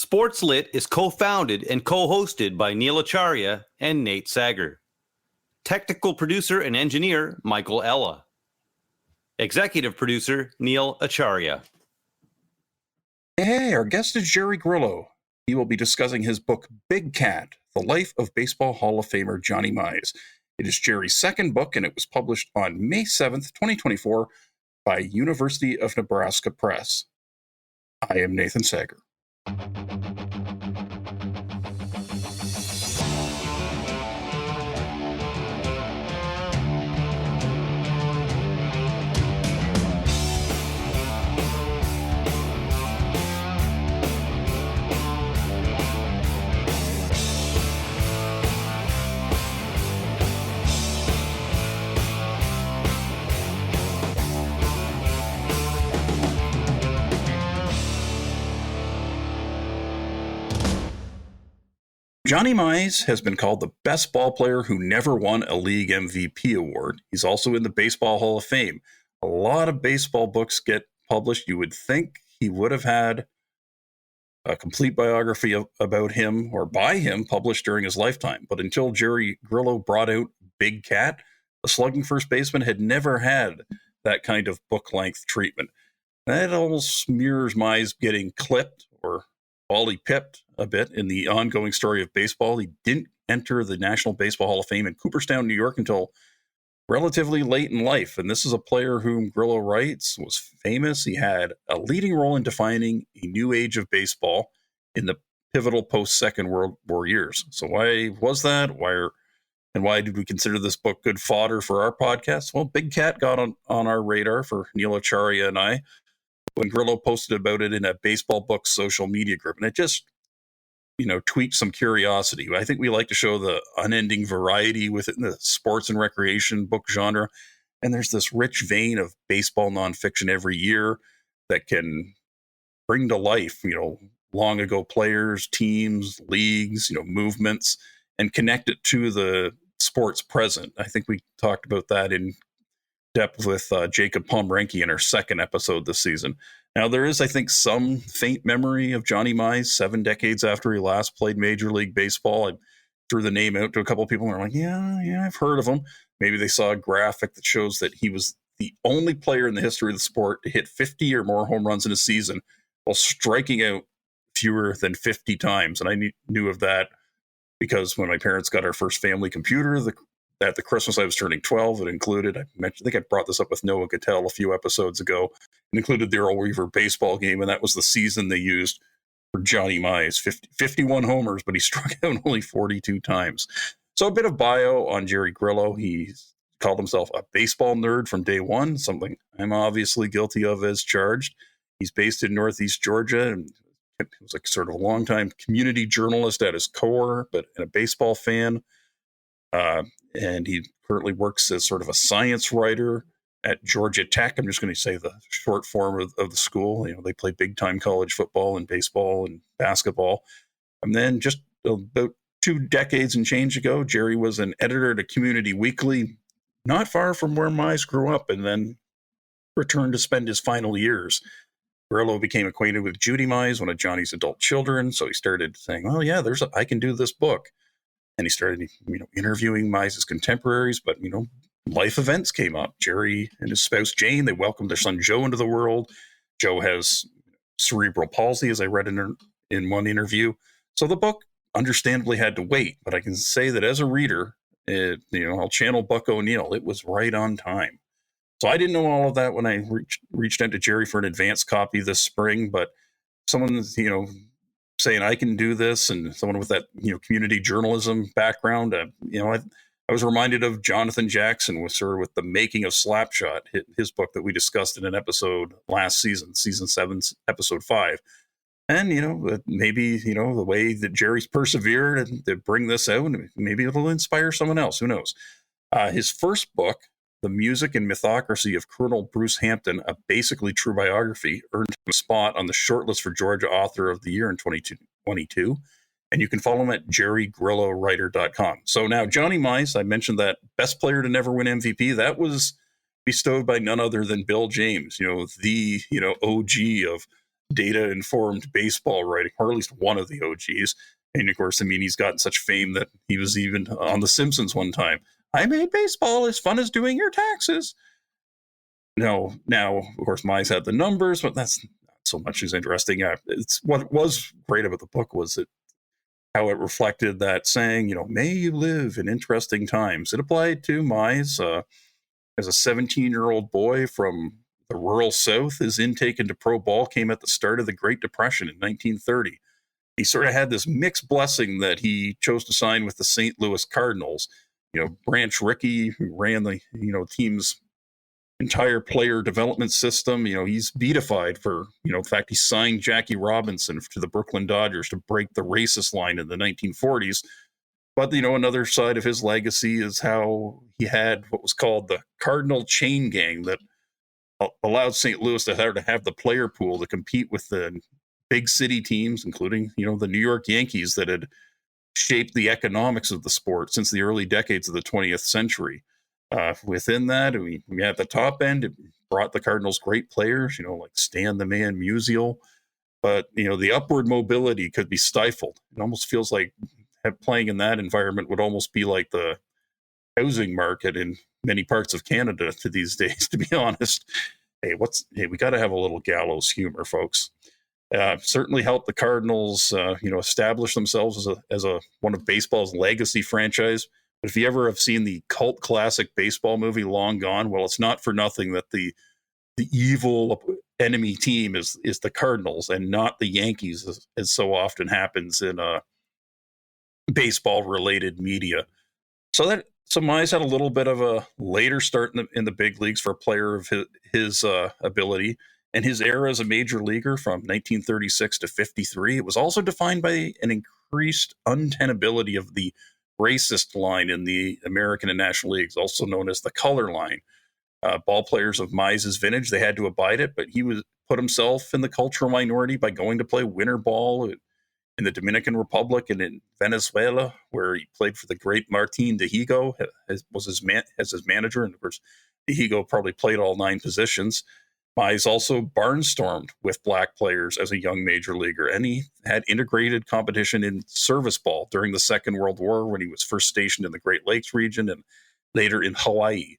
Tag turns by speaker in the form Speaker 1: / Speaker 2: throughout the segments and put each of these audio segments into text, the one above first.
Speaker 1: SportsLit is co-founded and co-hosted by Neil Acharya and Nate Sager. Technical producer and engineer, Michael Ella. Executive producer, Neil Acharya.
Speaker 2: Hey, our guest is Jerry Grillo. He will be discussing his book, Big Cat, The Life of Baseball Hall of Famer Johnny Mize. It is Jerry's second book, and it was published on May 7th, 2024 by University of Nebraska Press. I am Nathan Sager. Johnny Mize has been called the best ball player who never won a league MVP award. He's also in the Baseball Hall of Fame. A lot of baseball books get published. You would think he would have had a complete biography about him or by him published during his lifetime. But until Jerry Grillo brought out Big Cat, the slugging first baseman had never had that kind of book-length treatment. That almost mirrors Mize getting clipped or Wally pipped a bit in the ongoing story of baseball. He didn't enter the National Baseball Hall of Fame in Cooperstown, New York until relatively late in life. And this is a player whom Grillo writes was famous. He had a leading role in defining a new age of baseball in the pivotal post-Second World War years. So why was that? Why did we consider this book good fodder for our podcast? Well, Big Cat got on our radar for Neil Acharya and I when Grillo posted about it in a baseball book social media group. And it just, tweaked some curiosity. I think we like to show the unending variety within the sports and recreation book genre. And there's this rich vein of baseball nonfiction every year that can bring to life, long ago players, teams, leagues, movements, and connect it to the sports present. I think we talked about that in depth with Jacob Pomrenke in our second episode this season. Now, there is, I think, some faint memory of Johnny Mize 7 decades after he last played Major League Baseball. I threw the name out to a couple of people and they're like, yeah, I've heard of him. Maybe they saw a graphic that shows that he was the only player in the history of the sport to hit 50 or more home runs in a season while striking out fewer than 50 times. And I knew of that because when my parents got our first family computer, at the Christmas I was turning 12, it included, I think I brought this up with Noah Gattel a few episodes ago, it included the Earl Weaver baseball game, and that was the season they used for Johnny Mize, 51 homers, but he struck out only 42 times. So a bit of bio on Jerry Grillo. He called himself a baseball nerd from day one, something I'm obviously guilty of as charged. He's based in Northeast Georgia, and he was like sort of a longtime community journalist at his core, but a baseball fan. And he currently works as sort of a science writer at Georgia Tech. I'm just going to say the short form of the school. They play big time college football and baseball and basketball. And then just about 2 decades and change ago, Jerry was an editor at a community weekly not far from where Mize grew up, and then returned to spend his final years. Grillo became acquainted with Judy Mize, one of Johnny's adult children. So he started saying, well, yeah, I can do this book. And he started, interviewing Mize's contemporaries, but, life events came up. Jerry and his spouse, Jane, they welcomed their son, Joe, into the world. Joe has cerebral palsy, as I read in one interview. So the book understandably had to wait, but I can say that as a reader, I'll channel Buck O'Neill. It was right on time. So I didn't know all of that when I reached out to Jerry for an advance copy this spring, but someone, saying I can do this, and someone with that community journalism background, I was reminded of Jonathan Jackson with The Making of Slapshot, his book that we discussed in an episode last season 7, episode 5. And maybe the way that Jerry's persevered and to bring this out, maybe it'll inspire someone else. Who knows? His first book, The Music and Mythocracy of Colonel Bruce Hampton, a basically true biography, earned him a spot on the shortlist for Georgia Author of the Year in 2022. And you can follow him at jerrygrillowriter.com. So now Johnny Mize, I mentioned that best player to never win MVP. That was bestowed by none other than Bill James, the OG of data-informed baseball writing, or at least one of the OGs. And of course, I mean, he's gotten such fame that he was even on The Simpsons one time. I made baseball as fun as doing your taxes. No, now, of course, Mize had the numbers, but that's not so much as interesting. It's what was great about the book was how it reflected that saying, may you live in interesting times. It applied to Mize as a 17-year-old boy from the rural South. His intake into pro ball came at the start of the Great Depression in 1930. He sort of had this mixed blessing that he chose to sign with the St. Louis Cardinals. Branch Rickey, who ran the team's entire player development system. He's beatified for, the fact he signed Jackie Robinson to the Brooklyn Dodgers to break the racist line in the 1940s. But, another side of his legacy is how he had what was called the Cardinal Chain Gang that allowed St. Louis to have the player pool to compete with the big city teams, including, the New York Yankees that had shaped the economics of the sport since the early decades of the 20th century. Within that, we at the top end, it brought the Cardinals great players, like Stan the Man Musial. But, the upward mobility could be stifled. It almost feels like playing in that environment would almost be like the housing market in many parts of Canada to these days, to be honest. Hey, we got to have a little gallows humor, folks. Certainly helped the Cardinals, establish themselves as a one of baseball's legacy franchise. But if you ever have seen the cult classic baseball movie Long Gone, well, it's not for nothing that the evil enemy team is the Cardinals and not the Yankees, as so often happens in baseball-related media. So Mize had a little bit of a later start in the big leagues for a player of his ability. And his era as a major leaguer from 1936 to 53, it was also defined by an increased untenability of the racist line in the American and National Leagues, also known as the color line. Ball players of Mize's vintage, they had to abide it, but he put himself in the cultural minority by going to play winter ball in the Dominican Republic and in Venezuela, where he played for the great Martin Dihigo, as his manager. And of course, Dihigo probably played all 9 positions. Mize also barnstormed with black players as a young major leaguer, and he had integrated competition in service ball during the Second World War when he was first stationed in the Great Lakes region and later in Hawaii.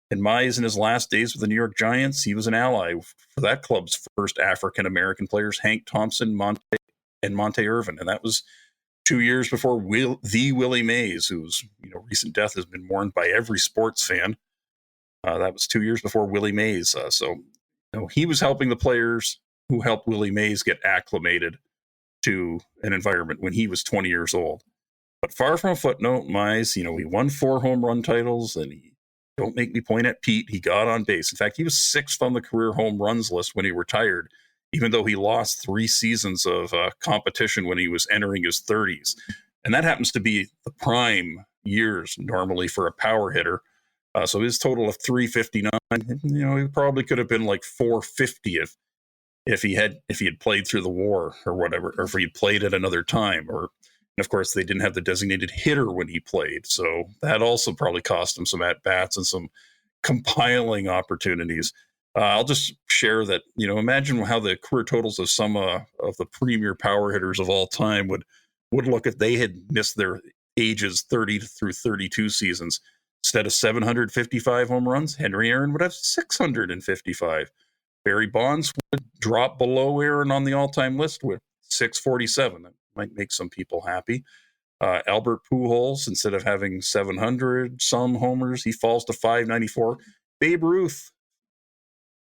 Speaker 2: And Mize, in his last days with the New York Giants, he was an ally for that club's first African-American players, Hank Thompson, Monte Irvin. And that was 2 years before Willie Mays, whose recent death has been mourned by every sports fan. That was 2 years before Willie Mays. He was helping the players who helped Willie Mays get acclimated to an environment when he was 20 years old. But far from a footnote, Mize, he won 4 home run titles, and don't make me point at Pete, he got on base. In fact, he was 6th on the career home runs list when he retired, even though he lost 3 seasons of competition when he was entering his 30s. And that happens to be the prime years normally for a power hitter. So his total of 359, he probably could have been like 450 if he had played through the war or whatever, or if he had played at another time. And of course, they didn't have the designated hitter when he played, so that also probably cost him some at bats and some compiling opportunities. I'll just share that imagine how the career totals of some of the premier power hitters of all time would look if they had missed their ages 30 through 32 seasons. Instead of 755 home runs, Henry Aaron would have 655. Barry Bonds would drop below Aaron on the all-time list with 647. That might make some people happy. Albert Pujols, instead of having 700 some homers, he falls to 594. Babe Ruth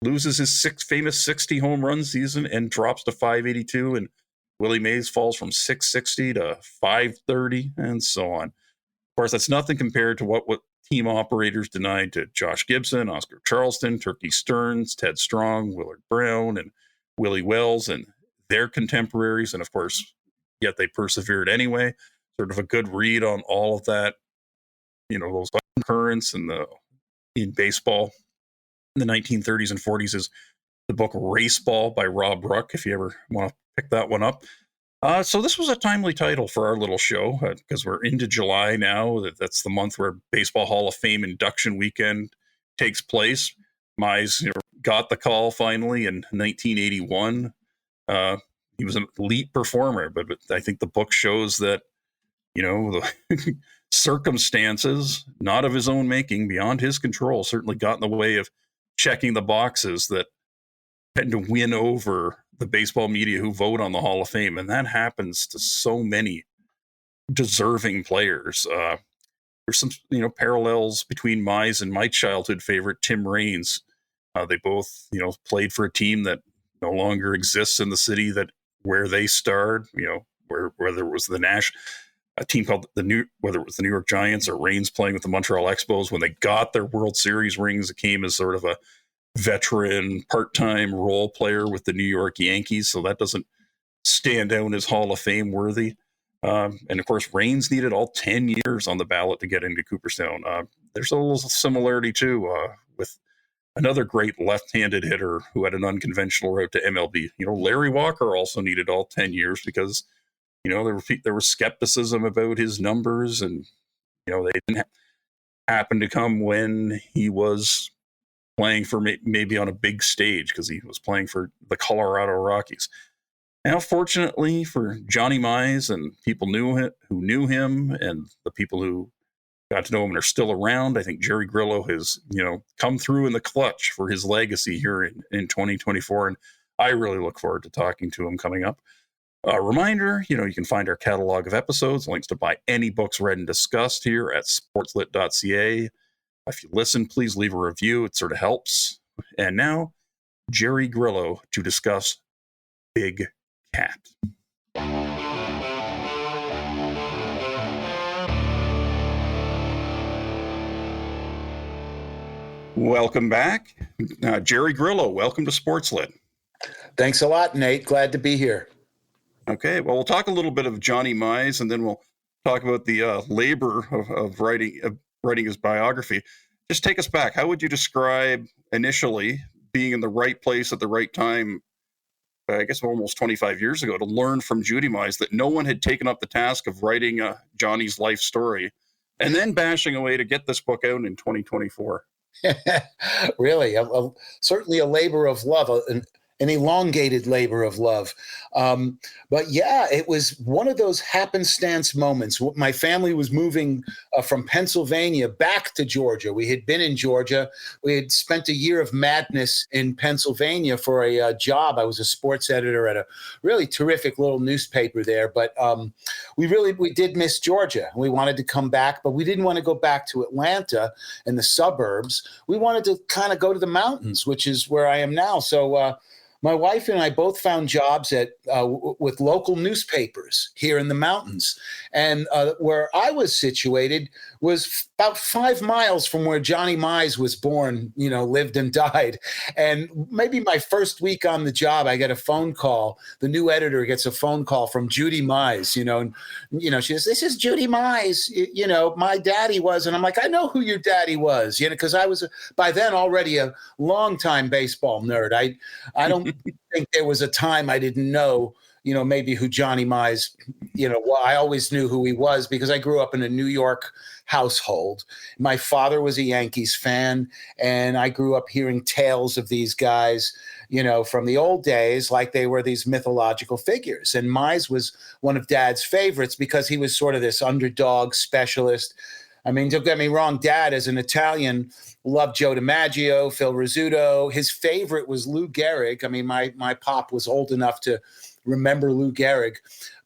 Speaker 2: loses his famous 60 home run season and drops to 582. And Willie Mays falls from 660 to 530, and so on. Of course, that's nothing compared to what team operators denied to Josh Gibson, Oscar Charleston, Turkey Stearns, Ted Strong, Willard Brown, and Willie Wells, and their contemporaries. And of course, yet they persevered anyway. Sort of a good read on all of that, those currents in baseball in the 1930s and 40s is the book Race Ball by Rob Ruck, if you ever want to pick that one up. So this was a timely title for our little show because we're into July now. That's the month where Baseball Hall of Fame induction weekend takes place. Mize got the call finally in 1981. He was an elite performer, but I think the book shows that, the circumstances, not of his own making, beyond his control, certainly got in the way of checking the boxes that tend to win over the baseball media who vote on the Hall of Fame. And that happens to so many deserving players. There's some, parallels between Mize and my childhood favorite, Tim Raines. They both, played for a team that no longer exists in the city where they starred, whether it was a team called whether it was the New York Giants or Raines playing with the Montreal Expos. When they got their World Series rings, it came as sort of a veteran part-time role player with the New York Yankees. So that doesn't stand out as Hall of Fame worthy. And of course, Raines needed all 10 years on the ballot to get into Cooperstown. There's a little similarity too with another great left-handed hitter who had an unconventional route to MLB. Larry Walker also needed all 10 years because there was skepticism about his numbers, and they didn't happen to come when he was playing for maybe on a big stage because he was playing for the Colorado Rockies. Now, fortunately for Johnny Mize and people who knew him, and the people who got to know him and are still around, I think Jerry Grillo has come through in the clutch for his legacy here in 2024, and I really look forward to talking to him coming up. A reminder, you can find our catalog of episodes, links to buy any books read and discussed here at sportslit.ca. If you listen, please leave a review. It sort of helps. And now, Jerry Grillo to discuss Big Cat. Welcome back. Jerry Grillo, welcome to SportsLit.
Speaker 3: Thanks a lot, Nate. Glad to be here.
Speaker 2: Okay, well, we'll talk a little bit of Johnny Mize, and then we'll talk about the labor of writing his biography. Just take us back. How would you describe initially being in the right place at the right time, I guess almost 25 years ago, to learn from Judy Mize that no one had taken up the task of writing Johnny's life story, and then bashing away to get this book out in 2024?
Speaker 3: Really, certainly a labor of love, an elongated labor of love. But yeah, it was one of those happenstance moments. My family was moving from Pennsylvania back to Georgia. We had been in Georgia. We had spent a year of madness in Pennsylvania for a job. I was a sports editor at a really terrific little newspaper there. But we did miss Georgia. We wanted to come back, but we didn't want to go back to Atlanta and the suburbs. We wanted to kind of go to the mountains, which is where I am now. So my wife and I both found jobs with local newspapers here in the mountains. And where I was situated was about 5 miles from where Johnny Mize was born, lived and died. And maybe my first week on the job, I get a phone call. The new editor gets a phone call from Judy Mize, and, she says, "This is Judy Mize, my daddy was." And I'm like, "I know who your daddy was," because I was by then already a longtime baseball nerd. I don't think there was a time I didn't know, maybe who Johnny Mize, I always knew who he was because I grew up in a New York household. My father was a Yankees fan, and I grew up hearing tales of these guys, from the old days, like they were these mythological figures. And Mize was one of Dad's favorites because he was sort of this underdog specialist. I mean, don't get me wrong, Dad, as an Italian, loved Joe DiMaggio, Phil Rizzuto. His favorite was Lou Gehrig. I mean, my pop was old enough to remember Lou Gehrig,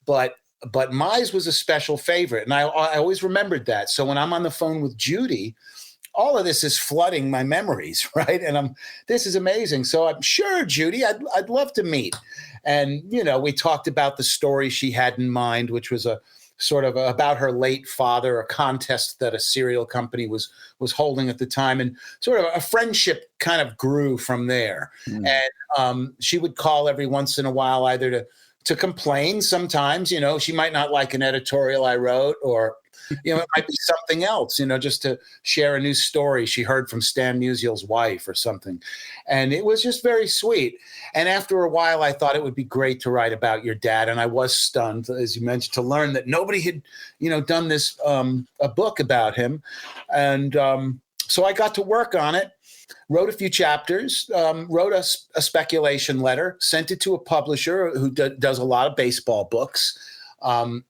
Speaker 3: but Mize was a special favorite, and I always remembered that. So when I'm on the phone with Judy, all of this is flooding my memories, right? And this is amazing. So I'm sure, Judy, I'd love to meet. And we talked about the story she had in mind, which was a sort of about her late father, a contest that a cereal company was holding at the time, and sort of a friendship kind of grew from there. And she would call every once in a while, either to complain. Sometimes, she might not like an editorial I wrote, or it might be something else, just to share a new story she heard from Stan Musial's wife or something. And it was just very sweet. And after a while, I thought it would be great to write about your dad. And I was stunned, as you mentioned, to learn that nobody had, done this, a book about him. And so I got to work on it. wrote a few chapters, wrote a speculation letter, sent it to a publisher who does a lot of baseball books, and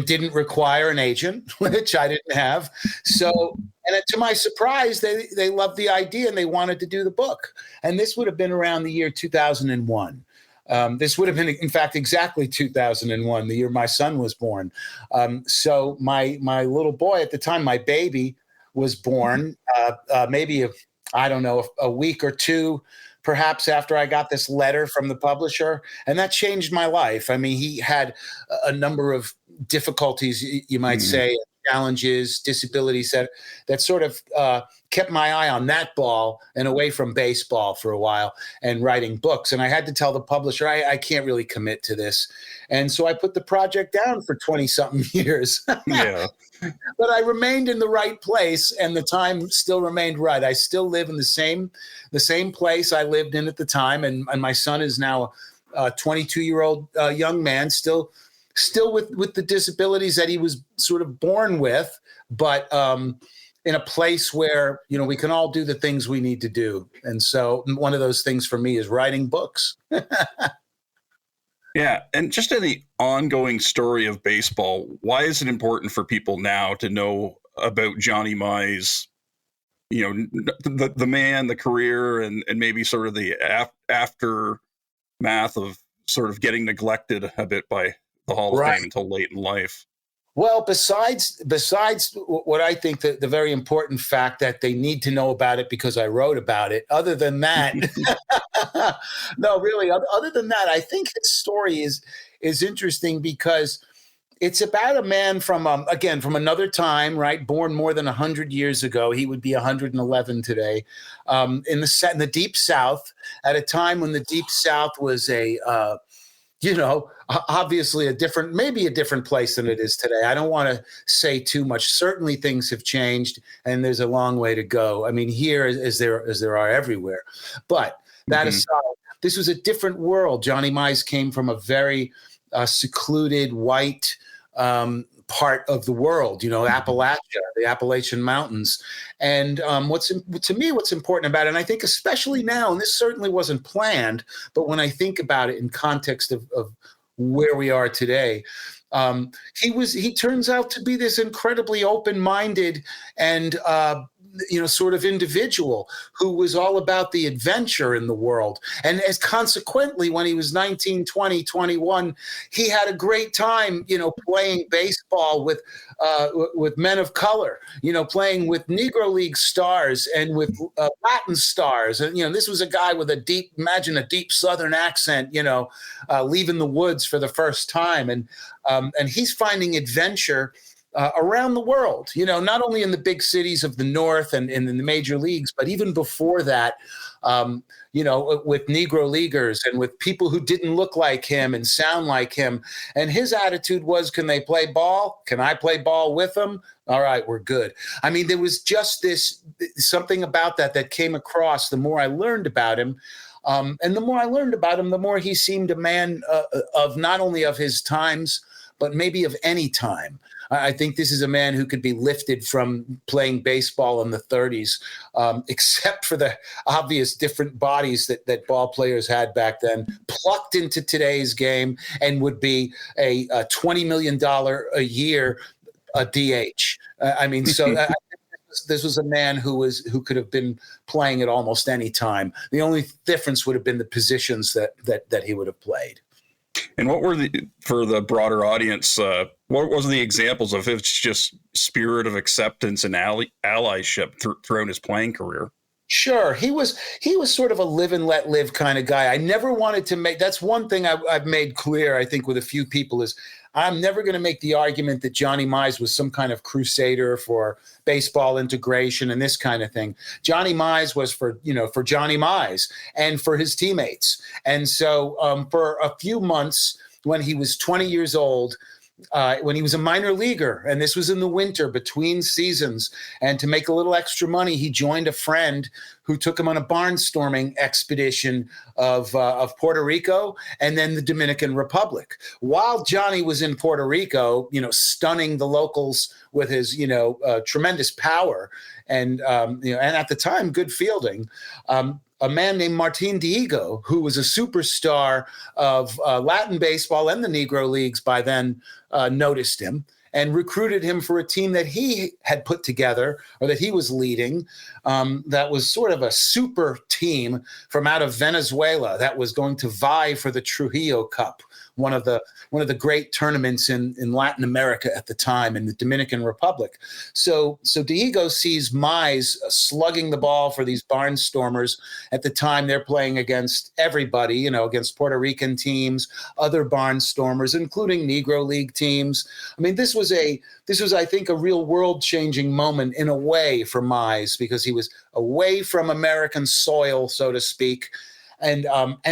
Speaker 3: didn't require an agent, which I didn't have. So, and to my surprise, they loved the idea and they wanted to do the book. And this would have been around the year 2001. This would have been, in fact, exactly 2001, the year my son was born. So my little boy at the time, my baby, was born maybe, a week or two, perhaps after I got this letter from the publisher. And that changed my life. I mean, he had a number of difficulties, you might say, challenges, disabilities that sort of kept my eye on that ball and away from baseball for a while and writing books. And I had to tell the publisher, I can't really commit to this. And so I put the project down for 20-something years.
Speaker 2: Yeah.
Speaker 3: But I remained in the right place, and the time still remained right. I still live in the same place I lived in at the time, and my son is now a 22-year-old young man, still with the disabilities that he was sort of born with, but in a place where, we can all do the things we need to do. And so one of those things for me is writing books.
Speaker 2: Yeah. And just in the ongoing story of baseball, why is it important for people now to know about Johnny Mize, the man, the career, and maybe sort of the aftermath of sort of getting neglected a bit by the Hall of Fame until late in life?
Speaker 3: Well, besides what I think the very important fact that they need to know about it because I wrote about it, other than that, no, really, other than that, I think his story is interesting because it's about a man from another time, right? Born more than 100 years ago. He would be 111 today, in the Deep South, at a time when the Deep South was obviously maybe a different place than it is today. I don't want to say too much. Certainly things have changed and there's a long way to go. I mean, here as there are everywhere. But that aside, this was a different world. Johnny Mize came from a very secluded white part of the world, Appalachia, the Appalachian Mountains. And what's important about it, and I think especially now, and this certainly wasn't planned, but when I think about it in context of where we are today, he turns out to be this incredibly open-minded and sort of individual who was all about the adventure in the world. And as consequently, when he was 19, 20, 21, he had a great time, playing baseball with men of color, playing with Negro League stars and with Latin stars. And, this was a guy with a deep Southern accent, leaving the woods for the first time. And he's finding adventure around the world, not only in the big cities of the North and in the major leagues, but even before that, with Negro leaguers and with people who didn't look like him and sound like him. And his attitude was, can they play ball? Can I play ball with them? All right, we're good. I mean, there was just something about that came across the more I learned about him. And the more I learned about him, the more he seemed a man of not only of his times, but maybe of any time. I think this is a man who could be lifted from playing baseball in the 30s, except for the obvious different bodies that ball players had back then, plucked into today's game and would be a $20 million a year DH. This was a man who could have been playing at almost any time. The only difference would have been the positions that he would have played.
Speaker 2: And what were for the broader audience, what was the examples of his just spirit of acceptance and allyship throughout his playing career?
Speaker 3: Sure. He was sort of a live and let live kind of guy. I never wanted to that's one thing I've made clear, I think, with a few people is I'm never going to make the argument that Johnny Mize was some kind of crusader for baseball integration and this kind of thing. Johnny Mize was for Johnny Mize and for his teammates. And so for a few months when he was 20 years old, when he was a minor leaguer, and this was in the winter between seasons. And to make a little extra money, he joined a friend who took him on a barnstorming expedition of Puerto Rico and then the Dominican Republic. While Johnny was in Puerto Rico, stunning the locals with his, tremendous power and at the time, good fielding. A man named Martin Diego, who was a superstar of Latin baseball and the Negro Leagues by then, noticed him and recruited him for a team that he had put together or that he was leading. That was sort of a super team from out of Venezuela that was going to vie for the Trujillo Cup, one of the great tournaments in Latin America at the time, in the Dominican Republic. So Diego sees Mize slugging the ball for these barnstormers. At the time, they're playing against everybody, against Puerto Rican teams, other barnstormers, including Negro League teams. I mean, this was, I think, a real world-changing moment in a way for Mize, because he was away from American soil, so to speak. And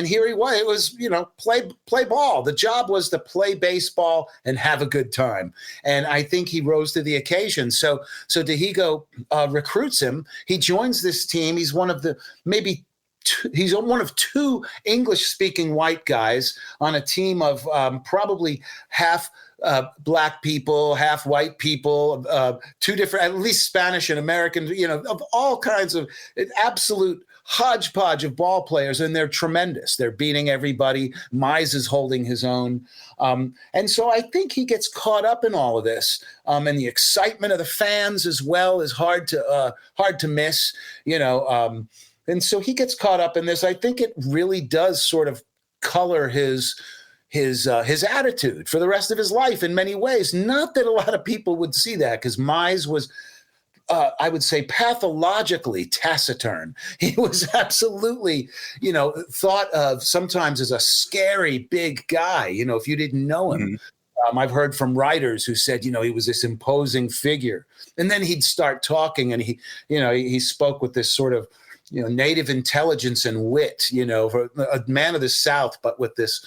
Speaker 3: here he was. It was, play ball. The job was to play baseball and have a good time. And I think he rose to the occasion. So Diego recruits him. He joins this team. He's one of he's one of two English-speaking white guys on a team of probably half black people, half white people, two different, at least Spanish and American, of all kinds of absolute hodgepodge of ball players, and they're tremendous. They're beating everybody. Mize is holding his own. And so I think he gets caught up in all of this. And the excitement of the fans as well is hard to miss, and so he gets caught up in this. I think it really does sort of color his attitude for the rest of his life in many ways. Not that a lot of people would see that, because Mize was, I would say, pathologically taciturn. He was absolutely, thought of sometimes as a scary big guy, if you didn't know him. Mm-hmm. I've heard from writers who said, he was this imposing figure. And then he'd start talking, and he spoke with this sort of, native intelligence and wit, for a man of the South, but with this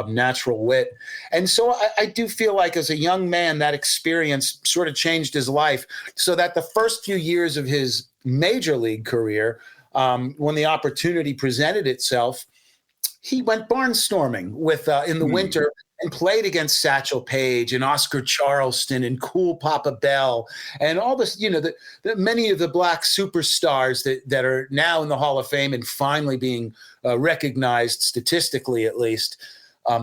Speaker 3: natural wit. And so I do feel like as a young man, that experience sort of changed his life, so that the first few years of his major league career, when the opportunity presented itself, he went barnstorming in the winter and played against Satchel Paige and Oscar Charleston and Cool Papa Bell and all this, many of the black superstars that are now in the Hall of Fame and finally being recognized statistically, at least,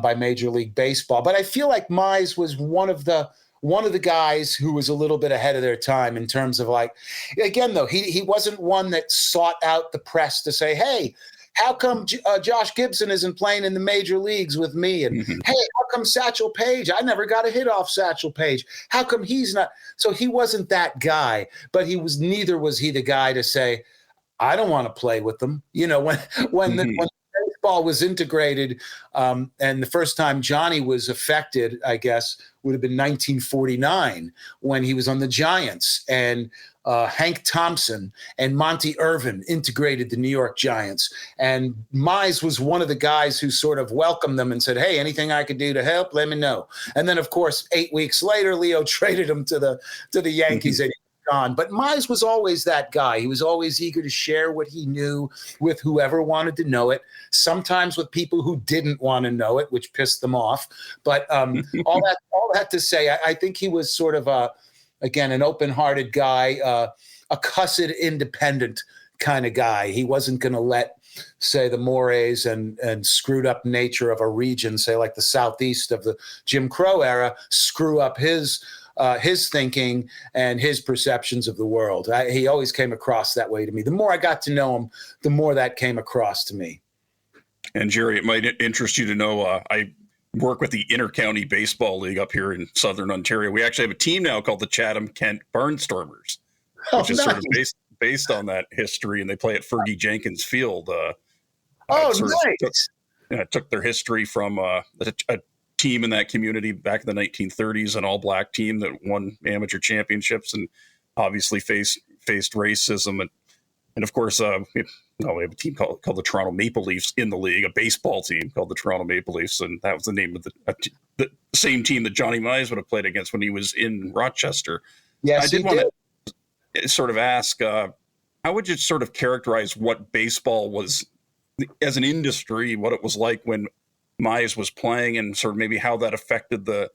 Speaker 3: by Major League Baseball. But I feel like Mize was one of the guys who was a little bit ahead of their time in terms of, like, again, though, he wasn't one that sought out the press to say, hey, how come Josh Gibson isn't playing in the major leagues with me? And hey, how come Satchel Paige? I never got a hit off Satchel Paige. How come he's not? So he wasn't that guy, but neither was he the guy to say, I don't want to play with them. When the baseball was integrated, and the first time Johnny was affected, I guess, would have been 1949 when he was on the Giants, and Hank Thompson and Monty Irvin integrated the New York Giants. And Mize was one of the guys who sort of welcomed them and said, hey, anything I could do to help, let me know. And then, of course, 8 weeks later, Leo traded him to the Yankees. And gone. But Mize was always that guy. He was always eager to share what he knew with whoever wanted to know it, sometimes with people who didn't want to know it, which pissed them off. But all that to say, I think he was sort of again, an open-hearted guy, a cussed independent kind of guy. He wasn't going to let, say, the mores and screwed up nature of a region, say like the Southeast of the Jim Crow era, screw up his thinking and his perceptions of the world. He always came across that way to me. The more I got to know him, the more that came across to me.
Speaker 2: And Jerry, it might interest you to know, I work with the Inter-County Baseball League up here in Southern Ontario. We actually have a team now called the Chatham-Kent Barnstormers, which is sort of based on that history, and they play at Fergie Jenkins Field.
Speaker 3: Nice.
Speaker 2: Took their history from a team in that community back in the 1930s, an all-black team that won amateur championships and obviously faced racism And of course, we have a team called the Toronto Maple Leafs in the league, a baseball team called the Toronto Maple Leafs, and that was the name of the same team that Johnny Mize would have played against when he was in Rochester.
Speaker 3: Yes,
Speaker 2: I did want to sort of ask, how would you sort of characterize what baseball was as an industry, what it was like when Mize was playing, and sort of maybe how that affected the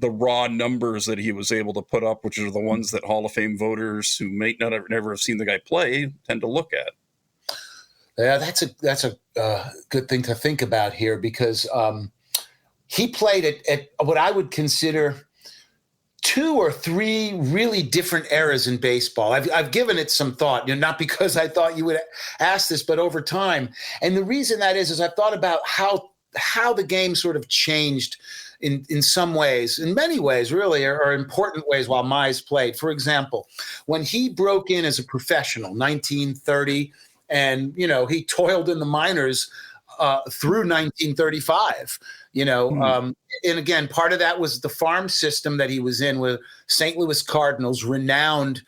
Speaker 2: raw numbers that he was able to put up, which are the ones that Hall of Fame voters who may not have never have seen the guy play tend to look at?
Speaker 3: Yeah, that's a good thing to think about here, because he played at what I would consider 2 or 3 really different eras in baseball. I've given it some thought, not because I thought you would ask this, but over time. And the reason that is I've thought about how the game sort of changed in some ways, in many ways, really, or important ways while Mize played. For example, when he broke in as a professional, 1930, and, he toiled in the minors through 1935, and again, part of that was the farm system that he was in with St. Louis Cardinals, renowned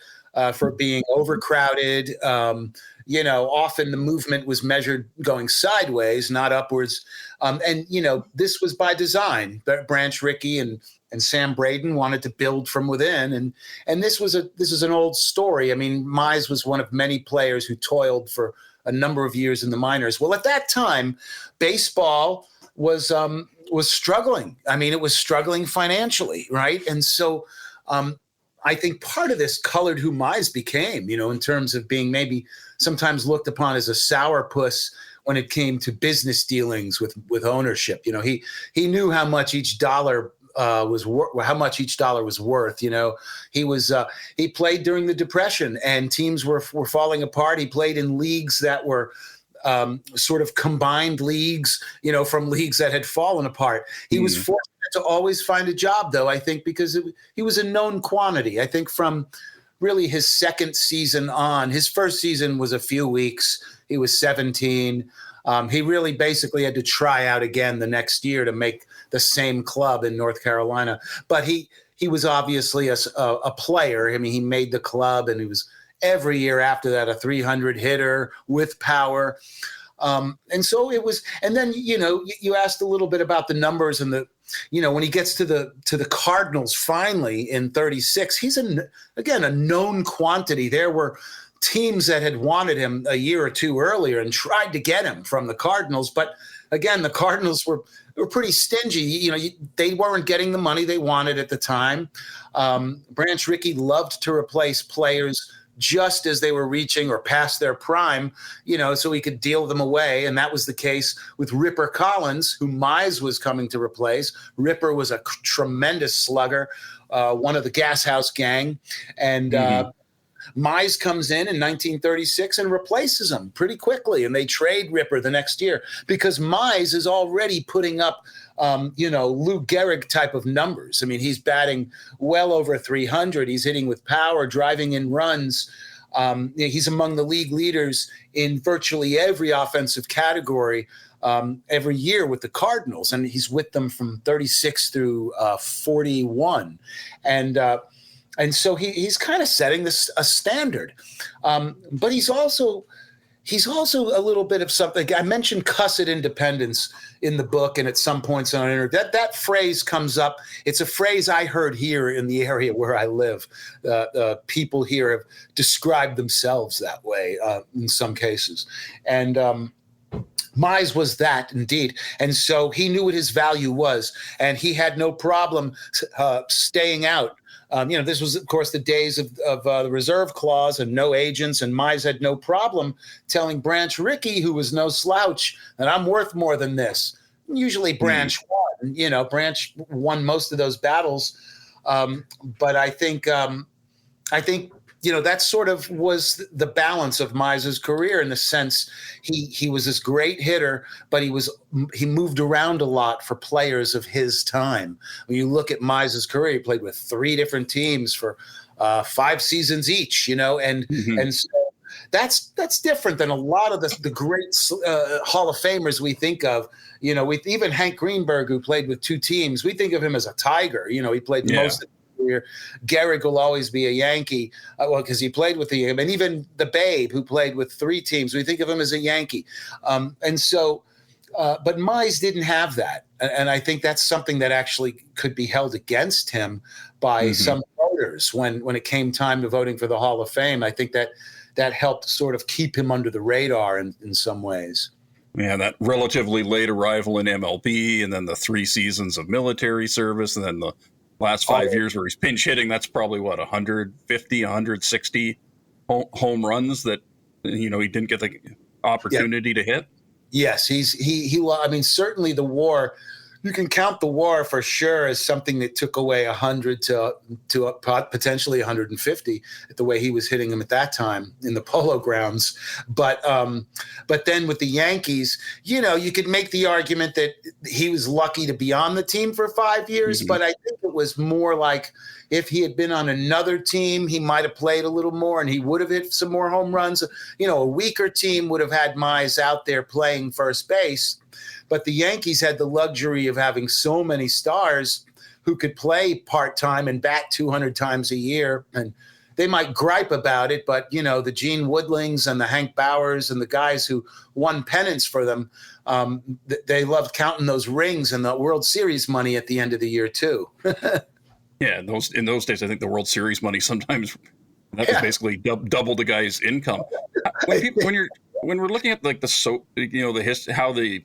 Speaker 3: for being overcrowded. Often the movement was measured going sideways, not upwards. And this was by design. Branch Rickey and Sam Braden wanted to build from within. And this is an old story. I mean, Mize was one of many players who toiled for a number of years in the minors. Well, at that time, baseball was struggling. I mean, it was struggling financially, right? And so I think part of this colored who Mize became, in terms of being maybe sometimes looked upon as a sourpuss when it came to business dealings with ownership. He knew how much each dollar was worth. He played during the Depression, and teams were falling apart. He played in leagues that were sort of combined leagues, from leagues that had fallen apart. He was fortunate to always find a job, though, I think, because he was a known quantity. I think from really his second season on, his first season was a few weeks. He was 17. He really basically had to try out again the next year to make the same club in North Carolina. But he was obviously a player. I mean, he made the club, and he was every year after that a 300 hitter with power. And so it was. And then you asked a little bit about the numbers and when he gets to the Cardinals finally in 36, he's again a known quantity. There were teams that had wanted him a year or two earlier and tried to get him from the Cardinals, but again, the Cardinals were pretty stingy. They weren't getting the money they wanted at the time. Branch Rickey loved to replace players just as they were reaching or past their prime, so he could deal them away. And that was the case with Ripper Collins, who Mize was coming to replace. Ripper was a tremendous slugger, one of the Gas House gang. And Mize comes in 1936 and replaces him pretty quickly. And they trade Ripper the next year because Mize is already putting up Lou Gehrig type of numbers. I mean, he's batting well over 300. He's hitting with power, driving in runs. He's among the league leaders in virtually every offensive category every year with the Cardinals. And he's with them from 36 through 41. And so he's kind of setting a standard. But he's also a little bit of something. I mentioned cussed independence in the book and at some points on interview. That phrase comes up. It's a phrase I heard here in the area where I live. People here have described themselves that way in some cases. And Mize was that indeed. And so he knew what his value was, and he had no problem staying out. This was, of course, the days of the reserve clause and no agents, and Mize had no problem telling Branch Rickey, who was no slouch, that I'm worth more than this. Usually Branch won. Branch won most of those battles. But I think that sort of was the balance of Mize's career, in the sense he was this great hitter, but he moved around a lot for players of his time. When you look at Mize's career, he played with 3 different teams for 5 seasons each, and so that's different than a lot of the great Hall of Famers we think of. With even Hank Greenberg, who played with 2 teams, we think of him as a tiger. He played most of career. Gehrig will always be a Yankee, because he played with the, and even the Babe, who played with 3 teams, we think of him as a Yankee. And so, but Mize didn't have that. And I think that's something that actually could be held against him by some voters when it came time to voting for the Hall of Fame. I think that helped sort of keep him under the radar in some ways.
Speaker 2: Yeah, that relatively late arrival in MLB, and then the 3 seasons of military service, and then the last 5 years where he's pinch hitting. That's probably, 150, 160 home runs that, he didn't get the opportunity to hit.
Speaker 3: Yes, I mean, certainly the war, you can count the war for sure as something that took away 100 to potentially 150 at the way he was hitting them at that time in the Polo Grounds. But then with the Yankees, you could make the argument that he was lucky to be on the team for 5 years, but I think it was more like if he had been on another team, he might have played a little more and he would have hit some more home runs. A weaker team would have had Mize out there playing first base. But the Yankees had the luxury of having so many stars who could play part-time and bat 200 times a year. And they might gripe about it, but, the Gene Woodlings and the Hank Bauers and the guys who won pennants for them, they loved counting those rings and the World Series money at the end of the year, too.
Speaker 2: Yeah, in those days, I think the World Series money sometimes that was basically double the guy's income. When we're looking at how the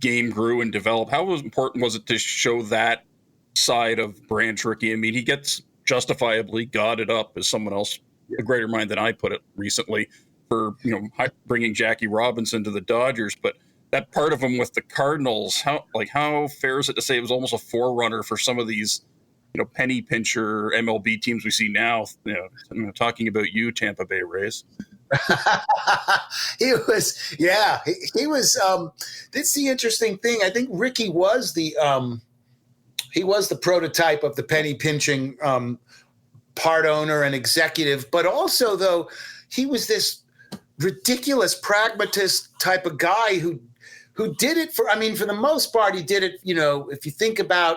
Speaker 2: game grew and developed, how important was it to show that side of Branch Rickey? I mean, he gets justifiably godded up, as someone else, a greater mind than I put it recently, for bringing Jackie Robinson to the Dodgers, but that part of him with the Cardinals, how fair is it to say it was almost a forerunner for some of these penny pincher MLB teams we see now? Talking about you, Tampa Bay Rays.
Speaker 3: He was. That's the interesting thing. I think Rickey was the prototype of the penny pinching part owner and executive, but also, though, he was this ridiculous pragmatist type of guy who did it for the most part, he did it, if you think about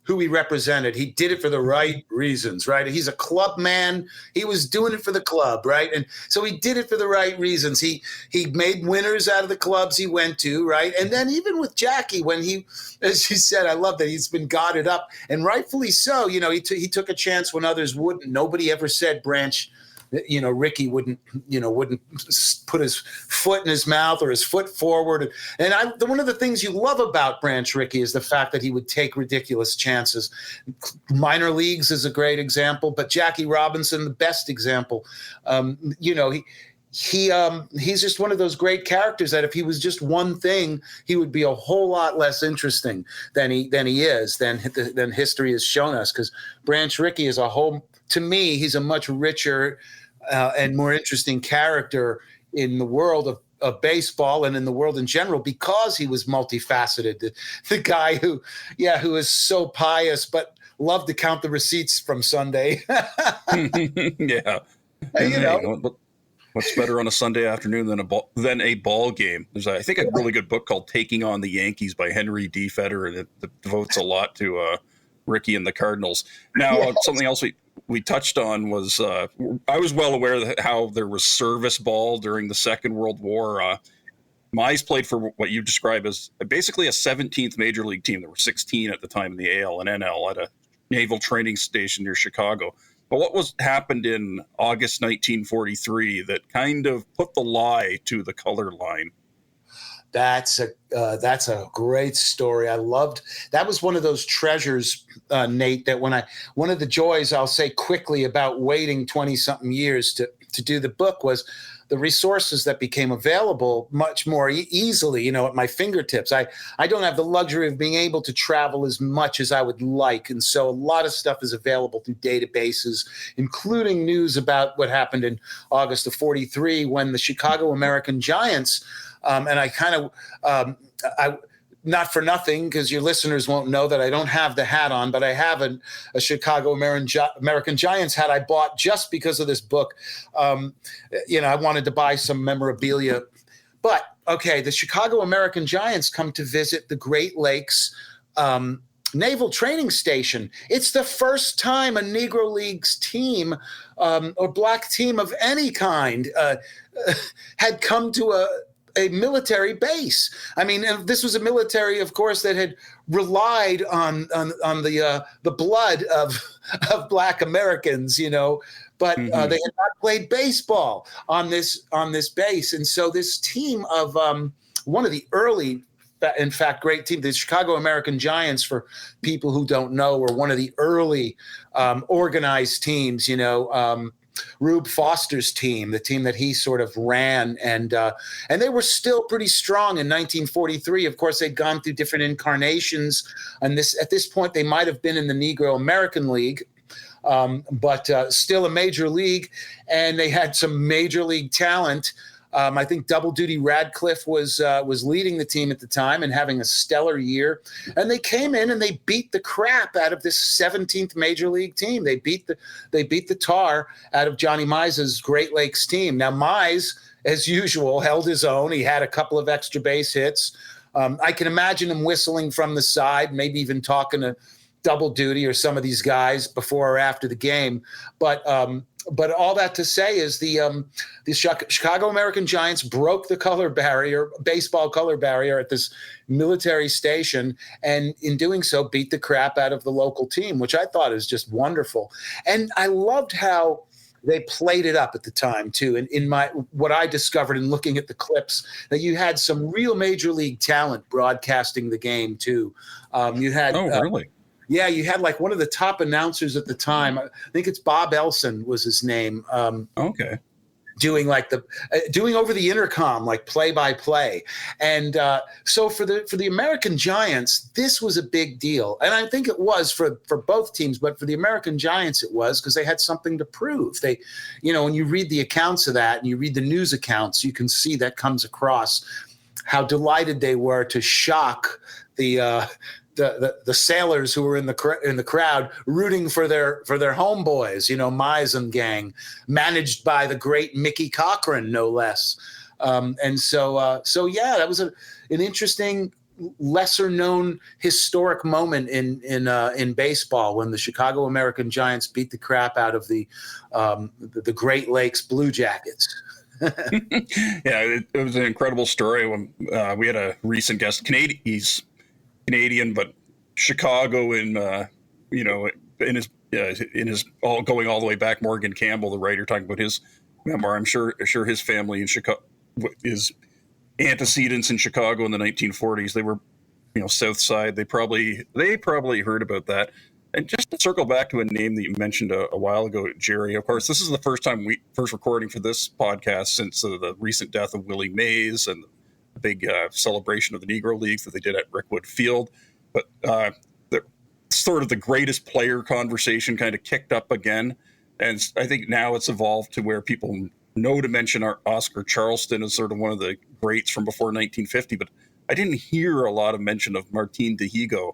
Speaker 3: who he represented, he did it for the right reasons, right? He's a club man. He was doing it for the club, right? And so he did it for the right reasons. He made winners out of the clubs he went to, right? And then even with Jackie, when he, as you said, I love that he's been godded up, and rightfully so. He took a chance when others wouldn't. Nobody ever said Branch, Rickey wouldn't put his foot in his mouth or his foot forward. And one of the things you love about Branch Rickey is the fact that he would take ridiculous chances. Minor leagues is a great example, but Jackie Robinson, the best example. He's just one of those great characters that if he was just one thing, he would be a whole lot less interesting than history has shown us. Because Branch Rickey is to me, he's a much richer and more interesting character in the world of baseball and in the world in general, because he was multifaceted. The guy who is so pious but loved to count the receipts from Sunday.
Speaker 2: Yeah. What's better on a Sunday afternoon than a ball game? There's, I think, a really good book called Taking on the Yankees by Henry D. Feder, and it devotes a lot to Rickey and the Cardinals. Now, something else we touched on was I was well aware of how there was service ball during the Second World War. Mize played for what you describe as basically a 17th major league team. There were 16 at the time in the AL and NL at a naval training station near Chicago. But what happened in August 1943 that kind of put the lie to the color line?
Speaker 3: That's a great story. I loved that. Was one of those treasures, Nate, that one of the joys I'll say quickly about waiting 20 something years to do the book was the resources that became available much more easily, at my fingertips. I don't have the luxury of being able to travel as much as I would like. And so a lot of stuff is available through databases, including news about what happened in August of 43 when the Chicago American Giants, and I kind of, not for nothing, because your listeners won't know that I don't have the hat on, but I have a Chicago American Giants hat I bought just because of this book. I wanted to buy some memorabilia. But, okay, the Chicago American Giants come to visit the Great Lakes Naval Training Station. It's the first time a Negro Leagues team or black team of any kind had come to a military base. I mean, this was a military, of course, that had relied on the blood of black Americans, but they had not played baseball on this base, and so this team of one of the early, in fact, great team, the Chicago American Giants, for people who don't know, were one of the early organized teams. Rube Foster's team, the team that he sort of ran, and they were still pretty strong in 1943. Of course, they'd gone through different incarnations, and at this point, they might have been in the Negro American League, but still a major league, and they had some major league talent. I think Double Duty Radcliffe was leading the team at the time and having a stellar year. And they came in and they beat the crap out of this 17th major league team. They beat the tar out of Johnny Mize's Great Lakes team. Now Mize, as usual, held his own. He had a couple of extra base hits. I can imagine him whistling from the side, maybe even talking to Double Duty or some of these guys before or after the game. But all that to say is the Chicago American Giants broke the baseball color barrier at this military station, and in doing so beat the crap out of the local team, which I thought is just wonderful. And I loved how they played it up at the time too. And in what I discovered in looking at the clips, that you had some real major league talent broadcasting the game too. You had
Speaker 2: really?
Speaker 3: Yeah, you had like one of the top announcers at the time. I think it's Bob Elson was his name.
Speaker 2: Okay.
Speaker 3: Doing doing over the intercom, like play by play. And so for the American Giants, this was a big deal. And I think it was for both teams, but for the American Giants, it was because they had something to prove. They, when you read the accounts of that and you read the news accounts, you can see that comes across how delighted they were to shock the sailors who were in the crowd rooting for their homeboys, Mize and gang, managed by the great Mickey Cochran, no less. And so that was an interesting, lesser known historic moment in baseball when the Chicago American Giants beat the crap out of the Great Lakes Blue Jackets.
Speaker 2: Yeah, it was an incredible story. When we had a recent guest, he's Canadian, but Chicago, in his all going all the way back. Morgan Campbell, the writer, talking about his memoir. I'm sure his family in Chicago, his antecedents in Chicago in the 1940s. They were, South Side. They probably heard about that. And just to circle back to a name that you mentioned a while ago, Jerry. Of course, this is the first recording for this podcast since the recent death of Willie Mays and the big celebration of the Negro Leagues that they did at Rickwood Field. But sort of the greatest player conversation kind of kicked up again. And I think now it's evolved to where people know to mention Oscar Charleston as sort of one of the greats from before 1950. But I didn't hear a lot of mention of Martin Dihigo.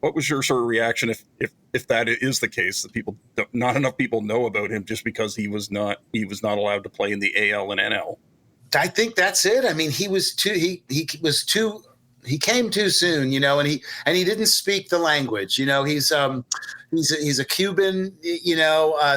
Speaker 2: What was your sort of reaction if that is the case, that not enough people know about him just because he was not allowed to play in the AL and NL?
Speaker 3: I think that's it. I mean, he came too soon, and he didn't speak the language. He's a Cuban,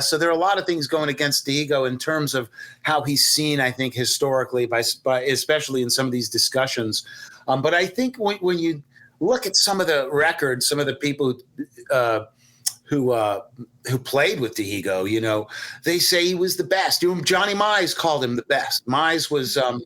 Speaker 3: so there are a lot of things going against Dihigo in terms of how he's seen, I think, historically by especially in some of these discussions. But I think when you look at some of the records, some of the people who played with Dihigo, they say he was the best. Johnny Mize called him the best. Mize was, of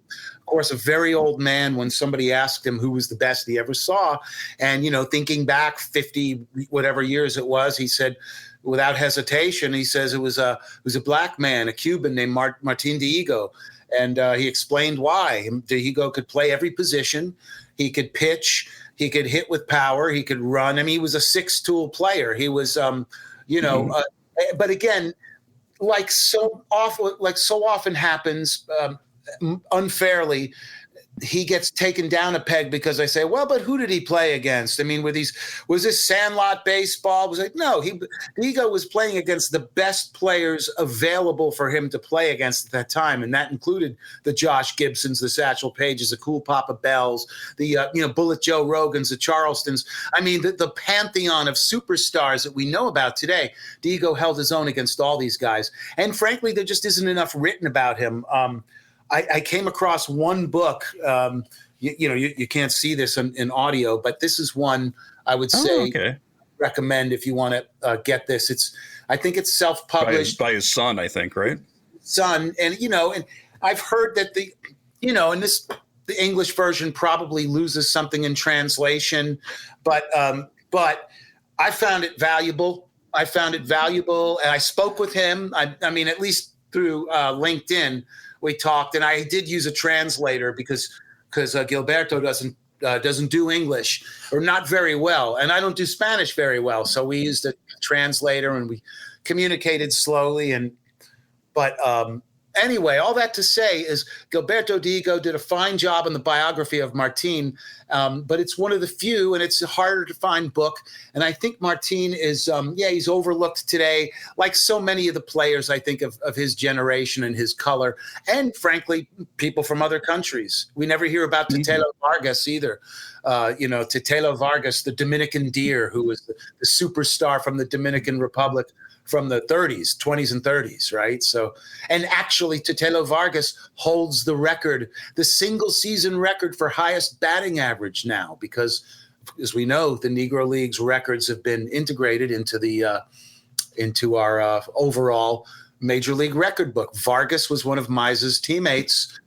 Speaker 3: course, a very old man when somebody asked him who was the best he ever saw. And, thinking back 50 whatever years it was, he said, without hesitation, he says it was a black man, a Cuban named Martin Dihigo. And he explained why. Dihigo could play every position. He could pitch. He could hit with power. He could run. I mean, he was a six-tool player. He was, but again, like so often happens unfairly, he gets taken down a peg because I say, well, but who did he play against? I mean, was this sandlot baseball? Was it no? Diego was playing against the best players available for him to play against at that time, and that included the Josh Gibsons, the Satchel Pages, the Cool Papa Bells, the Bullet Joe Rogans, the Charlestons. I mean, the pantheon of superstars that we know about today. Diego held his own against all these guys, and frankly, there just isn't enough written about him. I came across one book. You can't see this in audio, but this is one I would say recommend if you want to get this. I think it's self-published
Speaker 2: by his son, I think, right?
Speaker 3: Son, and and I've heard that the English version probably loses something in translation, but I found it valuable. And I spoke with him. I mean, at least through LinkedIn. We talked, and I did use a translator because Gilberto doesn't do English, or not very well, and I don't do Spanish very well. So we used a translator, and we communicated slowly. But anyway, all that to say is Gilberto Diego did a fine job in the biography of Martin, but it's one of the few, and it's a harder to find book. And I think Martin is, he's overlooked today, like so many of the players, I think, of his generation and his color, and frankly, people from other countries. We never hear about Tetelo Vargas either. Tetelo Vargas, the Dominican deer, who was the superstar from the Dominican Republic from the 20s and 30s, right? So, and actually Tetelo Vargas holds the record, the single season record for highest batting average now, because as we know, the Negro League's records have been integrated into our overall Major League record book. Vargas was one of Mize's teammates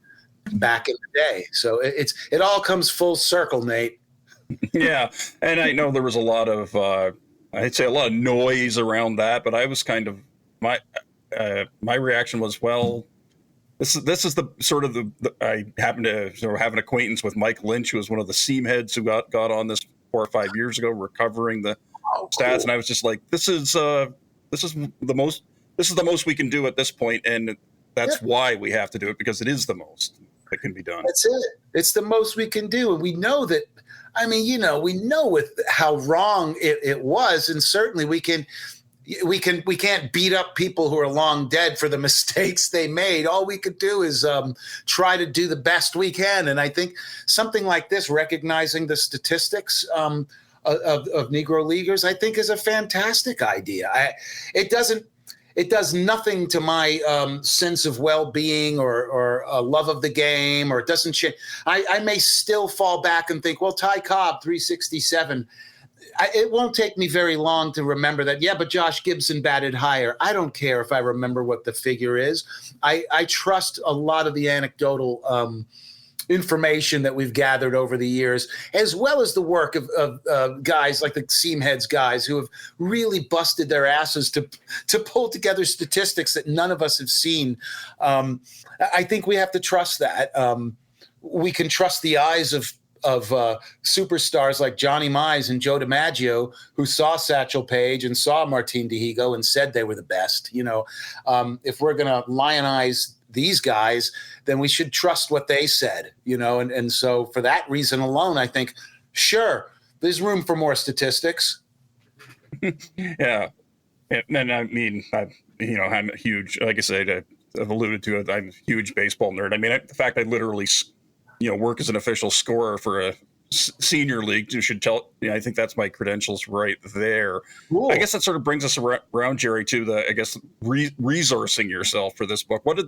Speaker 3: back in the day. So it all comes full circle, Nate.
Speaker 2: Yeah. And I know there was a lot of, I'd say a lot of noise around that, but I was kind of my reaction was, well, this is the sort of I happened to have an acquaintance with Mike Lynch, who was one of the seam heads who got on this 4 or 5 years ago, recovering the stats, and I was just like, this is the most we can do at this point, and that's why we have to do it, because it is the most that can be done.
Speaker 3: That's it. It's the most we can do, and we know that. I mean, we know with how wrong it was, and certainly we can't beat up people who are long dead for the mistakes they made. All we could do is try to do the best we can. And I think something like this, recognizing the statistics of Negro Leaguers, I think is a fantastic idea. It does nothing to my sense of well-being or love of the game, or it doesn't change. I may still fall back and think, well, Ty Cobb, 367. It won't take me very long to remember that, but Josh Gibson batted higher. I don't care if I remember what the figure is. I trust a lot of the anecdotal information that we've gathered over the years, as well as the work of guys like the seam heads guys who have really busted their asses to pull together statistics that none of us have seen. I think we have to trust that. We can trust the eyes of superstars like Johnny Mize and Joe DiMaggio, who saw Satchel Paige and saw Martin Dihigo and said they were the best. If we're going to lionize these guys, then we should trust what they said, and so for that reason alone, I think, sure, there's room for more statistics.
Speaker 2: Yeah. And I mean, I'm a huge, like I said, I've alluded to it, I'm a huge baseball nerd. I mean, the fact I literally, work as an official scorer for a senior league, you should tell, I think that's my credentials right there. Cool. I guess that sort of brings us around, Jerry, to resourcing yourself for this book. What did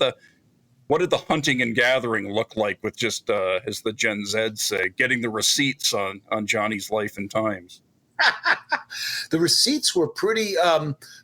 Speaker 2: the hunting and gathering look like with just, as the Gen Zs say, getting the receipts on Johnny's life and times?
Speaker 3: The receipts were pretty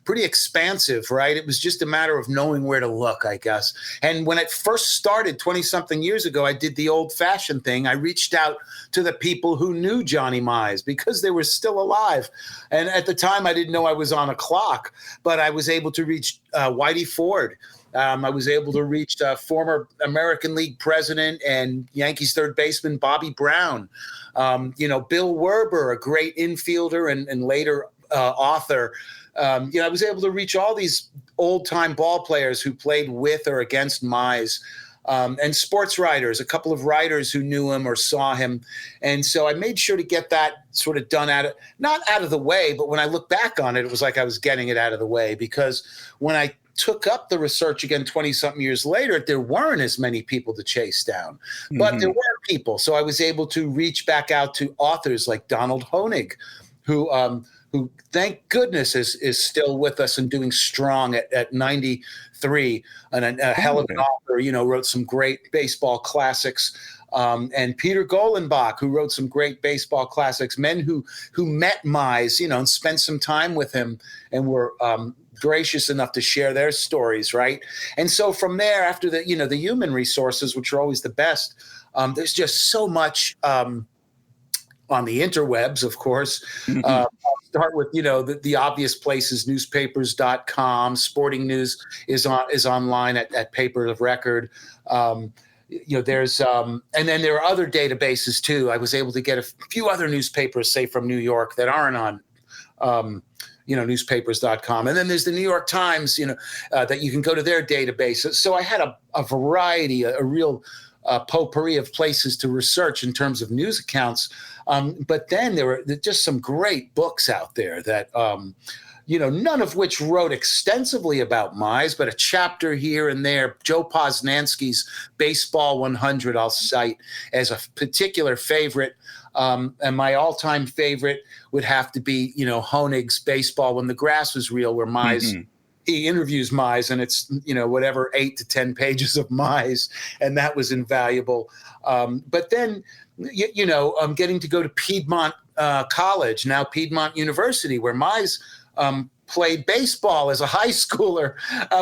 Speaker 3: expansive, right? It was just a matter of knowing where to look, I guess. And when it first started 20-something years ago, I did the old-fashioned thing. I reached out to the people who knew Johnny Mize because they were still alive. And at the time, I didn't know I was on a clock, but I was able to reach Whitey Ford. I was able to reach former American League president and Yankees third baseman Bobby Brown. Bill Werber, a great infielder and later author. I was able to reach all these old-time ball players who played with or against Mize. and sports writers, a couple of writers who knew him or saw him. And so I made sure to get that sort of done not out of the way, but when I look back on it, it was like I was getting it out of the way, because when I took up the research again 20-something years later, there weren't as many people to chase down, but there were people. So I was able to reach back out to authors like Donald Honig, who thank goodness is still with us and doing strong at 93, and a hell of an author, wrote some great baseball classics. And Peter Golenbach, who wrote some great baseball classics, men who met Mize, and spent some time with him and were gracious enough to share their stories, right? And so from there, after the human resources, which are always the best, there's just so much on the interwebs, of course. I'll start with the obvious places: newspapers.com. Sporting news is online at Paper of Record. There's and then there are other databases too. I was able to get a few other newspapers, say from New York, that aren't on newspapers.com. And then there's the New York Times, that you can go to their database. So I had a variety, a real potpourri of places to research in terms of news accounts. But then there were just some great books out there that, none of which wrote extensively about Mize, but a chapter here and there. Joe Posnanski's Baseball 100 I'll cite as a particular favorite. And my all-time favorite would have to be, Honig's Baseball When the Grass Was Real, where Mize, he interviews Mize, and it's, 8 to 10 pages of Mize, and that was invaluable. But then, I'm getting to go to Piedmont College, now Piedmont University, where Mize played baseball as a high schooler,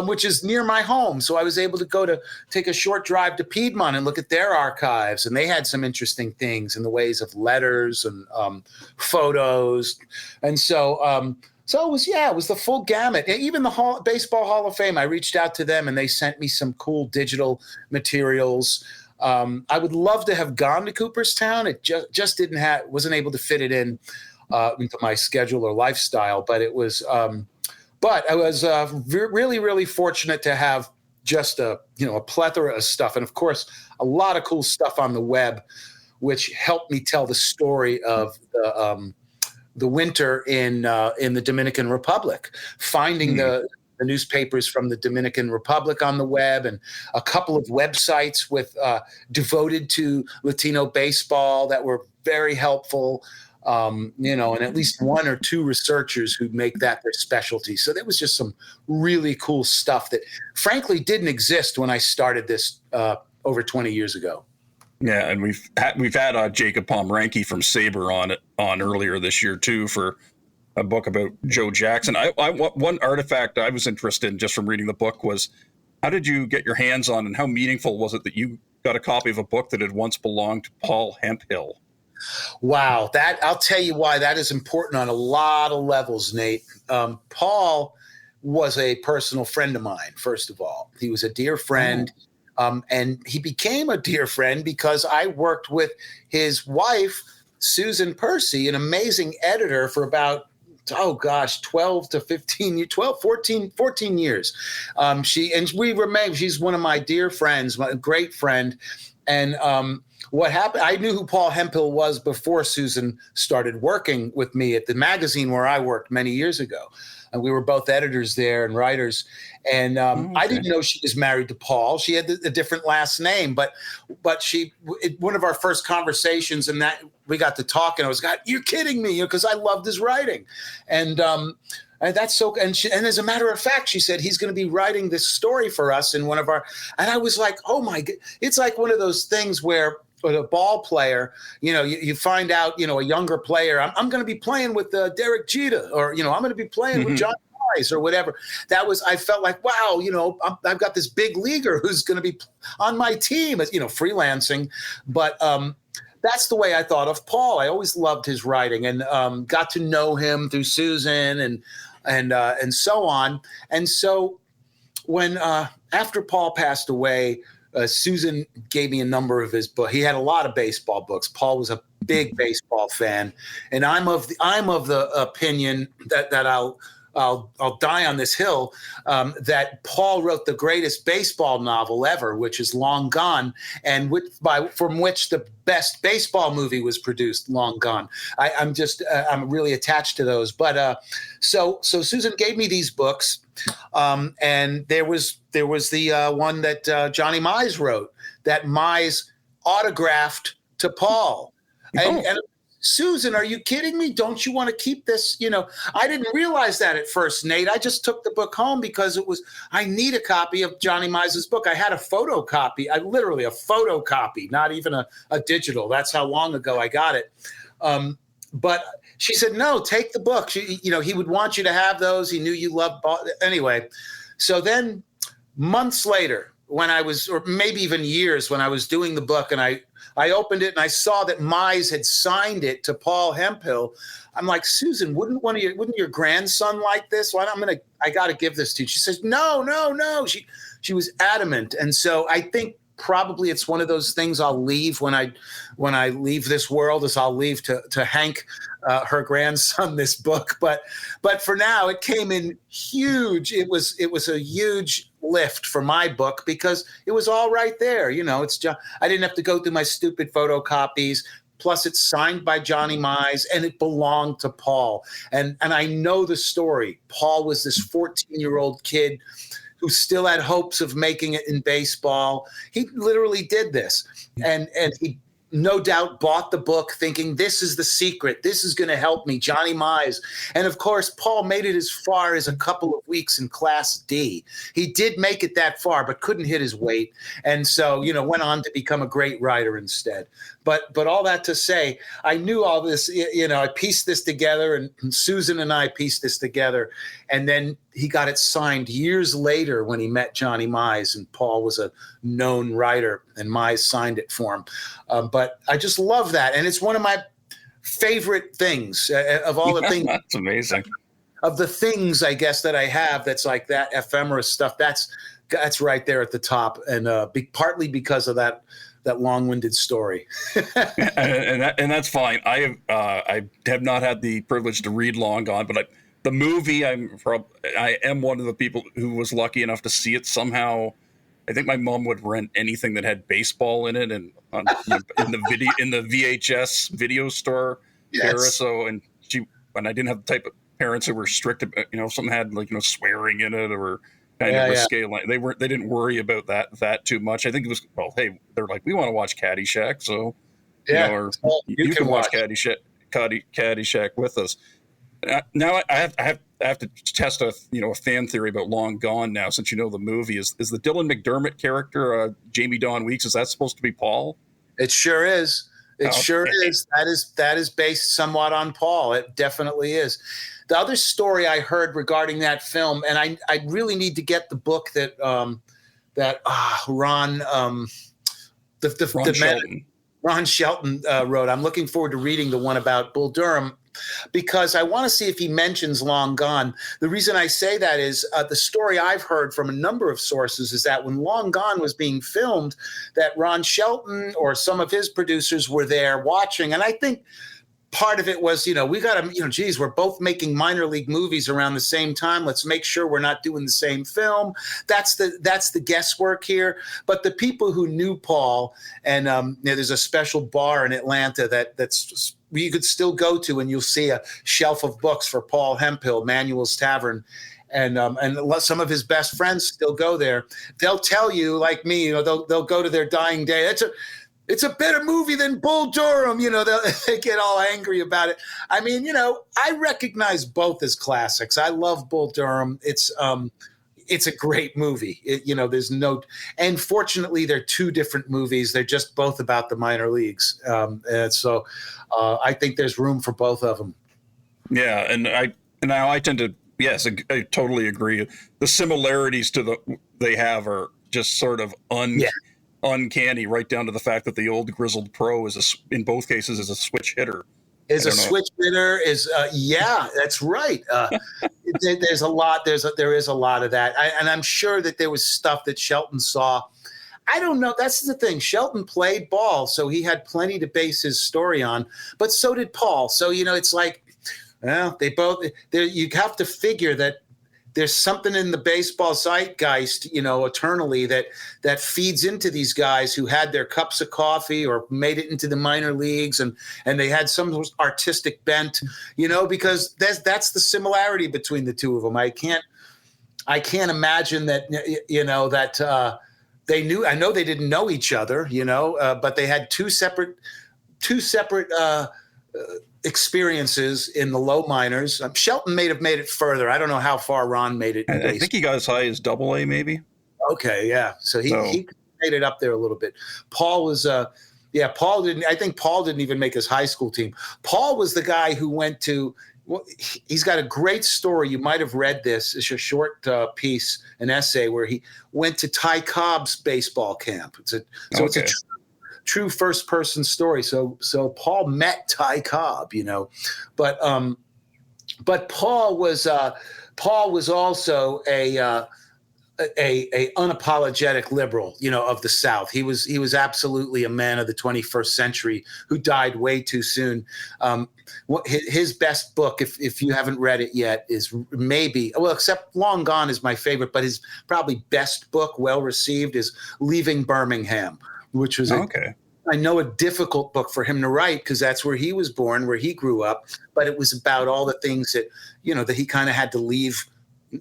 Speaker 3: which is near my home. So I was able to take a short drive to Piedmont and look at their archives. And they had some interesting things in the ways of letters and photos. And so it was the full gamut. Even the Baseball Hall of Fame, I reached out to them and they sent me some cool digital materials. I would love to have gone to Cooperstown. It just wasn't able to fit it in into my schedule or lifestyle, but it was. But I was really, really fortunate to have just a plethora of stuff, and of course, a lot of cool stuff on the web, which helped me tell the story of the winter in the Dominican Republic, finding the newspapers from the Dominican Republic on the web, and a couple of websites devoted to Latino baseball that were very helpful. And at least one or two researchers who make that their specialty. So there was just some really cool stuff that frankly didn't exist when I started this over 20 years ago.
Speaker 2: Yeah, and we've had Jacob Pomeranke from Sabre on earlier this year too for a book about Joe Jackson. One artifact I was interested in just from reading the book was, how did you get your hands on, and how meaningful was it that you got a copy of a book that had once belonged to Paul Hemphill?
Speaker 3: Wow, I'll tell you why that is important on a lot of levels, Nate. Paul was a personal friend of mine, first of all. He was a dear friend, and he became a dear friend because I worked with his wife, Susan Percy, an amazing editor, for about 12 to 14 years. She's one of my dear friends, my great friend. And what happened, I knew who Paul Hemphill was before Susan started working with me at the magazine where I worked many years ago. And we were both editors there and writers. And I didn't know she was married to Paul. She had a different last name, but one of our first conversations, and that we got to talk, and I was, God, you're kidding me, because I loved his writing. And that's so. And as a matter of fact, she said he's going to be writing this story for us in one of our. And I was like, oh my God! It's like one of those things where a ball player, you find out, a younger player, I'm going to be playing with Derek Jeter, or I'm going to be playing with John Mize or whatever. I felt like, wow, I've got this big leaguer who's going to be on my team, as freelancing, but. That's the way I thought of Paul. I always loved his writing, and got to know him through Susan and so on. And so when after Paul passed away, Susan gave me a number of his books. He had a lot of baseball books. Paul was a big baseball fan, and I'm of the opinion that I'll I'll die on this hill, that Paul wrote the greatest baseball novel ever, which is Long Gone, and from which the best baseball movie was produced, Long Gone. I'm really attached to those. But so Susan gave me these books, and there was the one that Johnny Mize wrote, that Mize autographed to Paul. And Susan, are you kidding me? Don't you want to keep this? I didn't realize that at first, Nate. I just took the book home because I need a copy of Johnny Mize's book. I had a photocopy, literally a photocopy, not even a digital. That's how long ago I got it. But she said, no, take the book. He would want you to have those. He knew you loved anyway. So then months later, when I was, or maybe even years, when I was doing the book, and I opened it and I saw that Mize had signed it to Paul Hemphill. I'm like, Susan, wouldn't your grandson like this? I got to give this to you. She says, no. She was adamant. And so I think probably it's one of those things I'll leave when I leave this world, is I'll leave to Hank, her grandson, this book. But for now, it came in huge. It was a huge lift for my book because it was all right there. It's just, I didn't have to go through my stupid photocopies. Plus, it's signed by Johnny Mize, and it belonged to Paul. And I know the story. Paul was this 14-year-old kid who still had hopes of making it in baseball. He literally did this. And he no doubt bought the book thinking, this is the secret. This is going to help me, Johnny Mize. And of course, Paul made it as far as a couple of weeks in Class D. He did make it that far, but couldn't hit his weight. And so, went on to become a great writer instead. But all that to say, I knew all this, I pieced this together, and Susan and I pieced this together. And then he got it signed years later when he met Johnny Mize, and Paul was a known writer, and Mize signed it for him. But I just love that. And it's one of my favorite things of all the things.
Speaker 2: That's amazing.
Speaker 3: Of the things, I guess, that I have that's like that ephemera stuff, that's right there at the top. And partly because of that long-winded story.
Speaker 2: and that's fine. I have not had the privilege to read Long Gone, but the movie, I am one of the people who was lucky enough to see it somehow. I think my mom would rent anything that had baseball in it, and in the VHS video store era. So, and I didn't have the type of parents who were strict about, something had swearing in it or kind of risque. They didn't worry about that too much. I think it was, well, hey, they're like, we want to watch Caddyshack, so you can watch Caddyshack with us. Now I have to test a fan theory about Long Gone now, since the movie. Is the Dylan McDermott character, Jamie Dawn Weeks, is that supposed to be Paul?
Speaker 3: It sure is. It sure is. That is based somewhat on Paul. It definitely is. The other story I heard regarding that film, and I really need to get the book that Ron Shelton wrote. I'm looking forward to reading the one about Bull Durham, because I want to see if he mentions Long Gone. The reason I say that is the story I've heard from a number of sources is that when Long Gone was being filmed, that Ron Shelton or some of his producers were there watching. And I think part of it was, we got to, geez, we're both making minor league movies around the same time. Let's make sure we're not doing the same film. That's the guesswork here. But the people who knew Paul, and there's a special bar in Atlanta that's you could still go to, and you'll see a shelf of books for Paul Hemphill, Manuel's Tavern. And some of his best friends still go there. They'll tell you, like me, they'll go to their dying day. It's a better movie than Bull Durham. They get all angry about it. I mean, I recognize both as classics. I love Bull Durham. It's a great movie. There's no, and fortunately they're two different movies. They're just both about the minor leagues. And so I think there's room for both of them. Yeah.
Speaker 2: And I tend to, yes, I totally agree. The similarities they have are just sort of uncanny, right down to the fact that the old grizzled pro in both cases is a switch hitter.
Speaker 3: That's right. There's a lot. There is a lot of that, and I'm sure that there was stuff that Shelton saw. I don't know. That's the thing. Shelton played ball, so he had plenty to base his story on. But so did Paul. So it's like Well, you have to figure that there's something in the baseball zeitgeist, eternally that feeds into these guys who had their cups of coffee or made it into the minor leagues, and they had some artistic bent, because that's the similarity between the two of them. I can't imagine that, that they knew. I know they didn't know each other, but they had two separate experiences in the low minors. Shelton may have made it further. I don't know how far Ron made it.
Speaker 2: I think he got as high as AA, maybe.
Speaker 3: Okay, yeah. So he made it up there a little bit. Paul was, Paul didn't. I think Paul didn't even make his high school team. Paul was the guy who went to. Well, he's got a great story. You might have read this. It's a short piece, an essay where he went to Ty Cobb's baseball camp. It's a true first person story. So Paul met Ty Cobb, but Paul was also a unapologetic liberal, of the South. He was absolutely a man of the 21st century who died way too soon. His best book, if you haven't read it yet, is except Long Gone is my favorite, but his probably best book, well received, is Leaving Birmingham, which was I know a difficult book for him to write because that's where he was born, where he grew up. But it was about all the things that that he kind of had to leave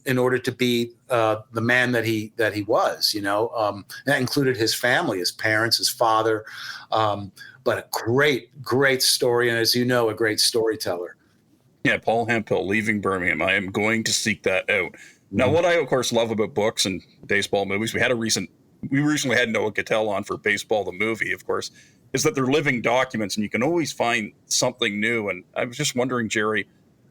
Speaker 3: in order to be the man that he was. That included his family, his parents, his father. But a great story, and as you know, a great storyteller.
Speaker 2: Yeah, Paul Hemphill, Leaving Birmingham. I am going to seek that out. Now, what I of course love about books and baseball movies, we recently had Noah Cattell on for Baseball the Movie, of course, is that they're living documents and you can always find something new. And I was just wondering, Jerry,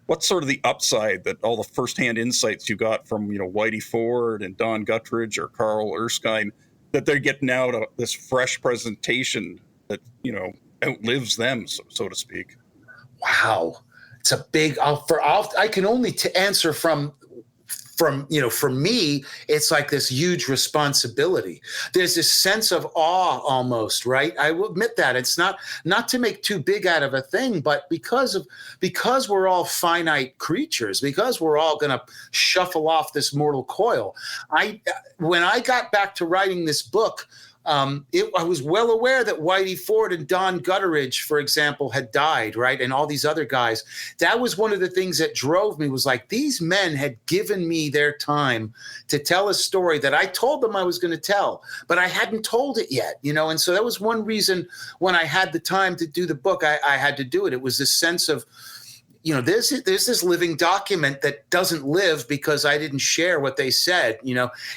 Speaker 2: what's sort of the upside that all the firsthand insights you got from, Whitey Ford and Don Guttridge or Carl Erskine, that they get now to this fresh presentation that, outlives them, so to speak?
Speaker 3: Wow. It's a big, I can only answer from for me, it's like this huge responsibility. There's this sense of awe almost, right? I will admit that it's not to make too big out of a thing, but because we're all finite creatures, because we're all going to shuffle off this mortal coil. When I got back to writing this book, I was well aware that Whitey Ford and Don Guttridge, for example, had died, right? And all these other guys. That was one of the things that drove me, was like, these men had given me their time to tell a story that I told them I was going to tell, but I hadn't told it yet, And so that was one reason when I had the time to do the book, I had to do it. It was this sense of, there's this living document that doesn't live because I didn't share what they said,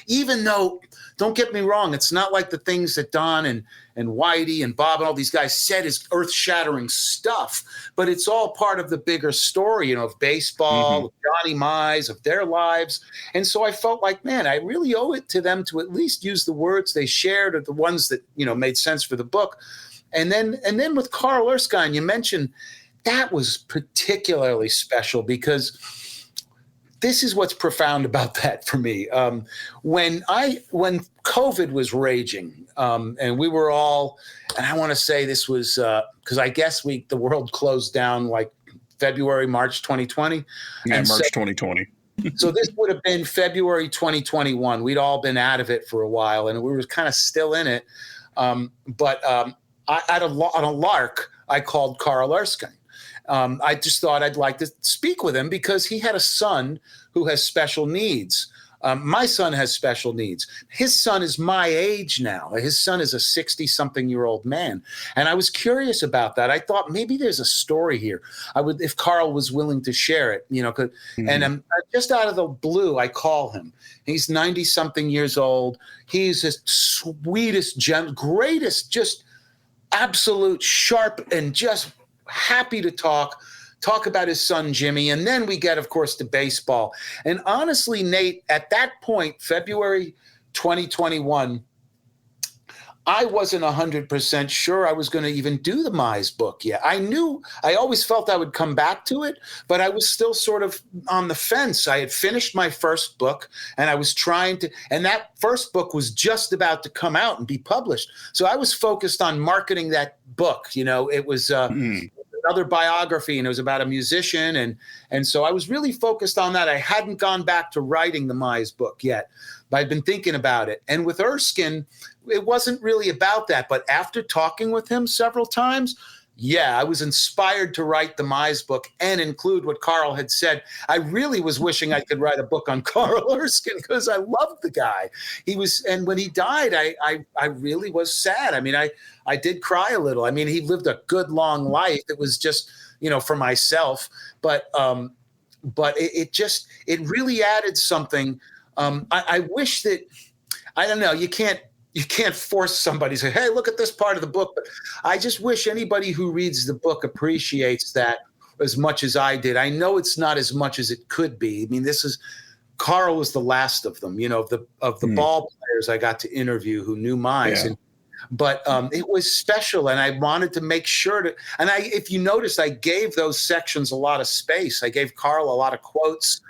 Speaker 3: even though, don't get me wrong, it's not like the things that Don and Whitey and Bob and all these guys said is earth-shattering stuff, but it's all part of the bigger story, of baseball, of Johnny Mize, of their lives. And so I felt like, man, I really owe it to them to at least use the words they shared or the ones that, made sense for the book. And then with Carl Erskine, you mentioned, that was particularly special because this is what's profound about that for me. When COVID was raging, and we were all, and I want to say this was because I guess the world closed down like February, March 2020.
Speaker 2: Yeah, and March 2020.
Speaker 3: So this would have been February 2021. We'd all been out of it for a while, and we were kind of still in it. But on a lark, I called Carl Erskine. I just thought I'd like to speak with him because he had a son who has special needs. My son has special needs. His son is my age now. His son is a 60-something-year-old man. And I was curious about that. I thought maybe there's a story here. If Carl was willing to share it, and just out of the blue, I call him. He's 90-something years old. He's the sweetest, greatest, just absolute sharp and just happy to talk about his son, Jimmy. And then we get, of course, to baseball. And honestly, Nate, at that point, February 2021, I wasn't 100% sure I was going to even do the Mize book yet. I always felt I would come back to it, but I was still sort of on the fence. I had finished my first book and I was and that first book was just about to come out and be published. So I was focused on marketing that book. It was, another biography, and it was about a musician. And so I was really focused on that. I hadn't gone back to writing the Mize book yet, but I'd been thinking about it. And with Erskine, it wasn't really about that. But after talking with him several times, yeah, I was inspired to write the Mize book and include what Carl had said. I really was wishing I could write a book on Carl Erskine because I loved the guy. And when he died, I really was sad. I mean, I did cry a little. I mean, he lived a good long life. It was just, for myself, but it really added something. I wish that, I don't know, you can't force somebody to say, hey, look at this part of the book. But I just wish anybody who reads the book appreciates that as much as I did. I know it's not as much as it could be. I mean, Carl was the last of them, of the ball players I got to interview who knew Mize.
Speaker 2: Yeah.
Speaker 3: But it was special, and I wanted to make sure to. And if you noticed, I gave those sections a lot of space. I gave Carl a lot of quotes.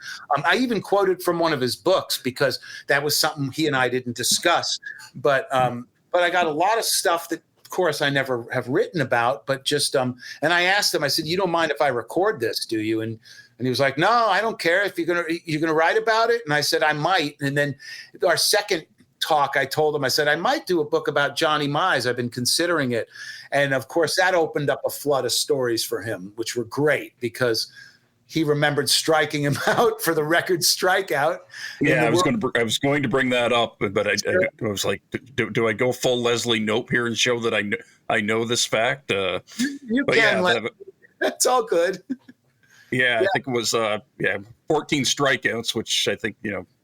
Speaker 3: I even quoted from one of his books because that was something he and I didn't discuss. But I got a lot of stuff that, of course, I never have written about. But just and I asked him. I said, "You don't mind if I record this, do you?" And he was like, "No, I don't care. If you're gonna write about it." And I said, "I might." And then our second talk, I told him, I said, I might do a book about Johnny Mize. I've been considering it. And of course, that opened up a flood of stories for him, which were great because he remembered striking him out for the record strikeout.
Speaker 2: Yeah, I was going to bring that up, but I was like, do I go full Leslie Knope here and show that I know this fact?
Speaker 3: You can. That's all good.
Speaker 2: Yeah, I think it was 14 strikeouts, which I think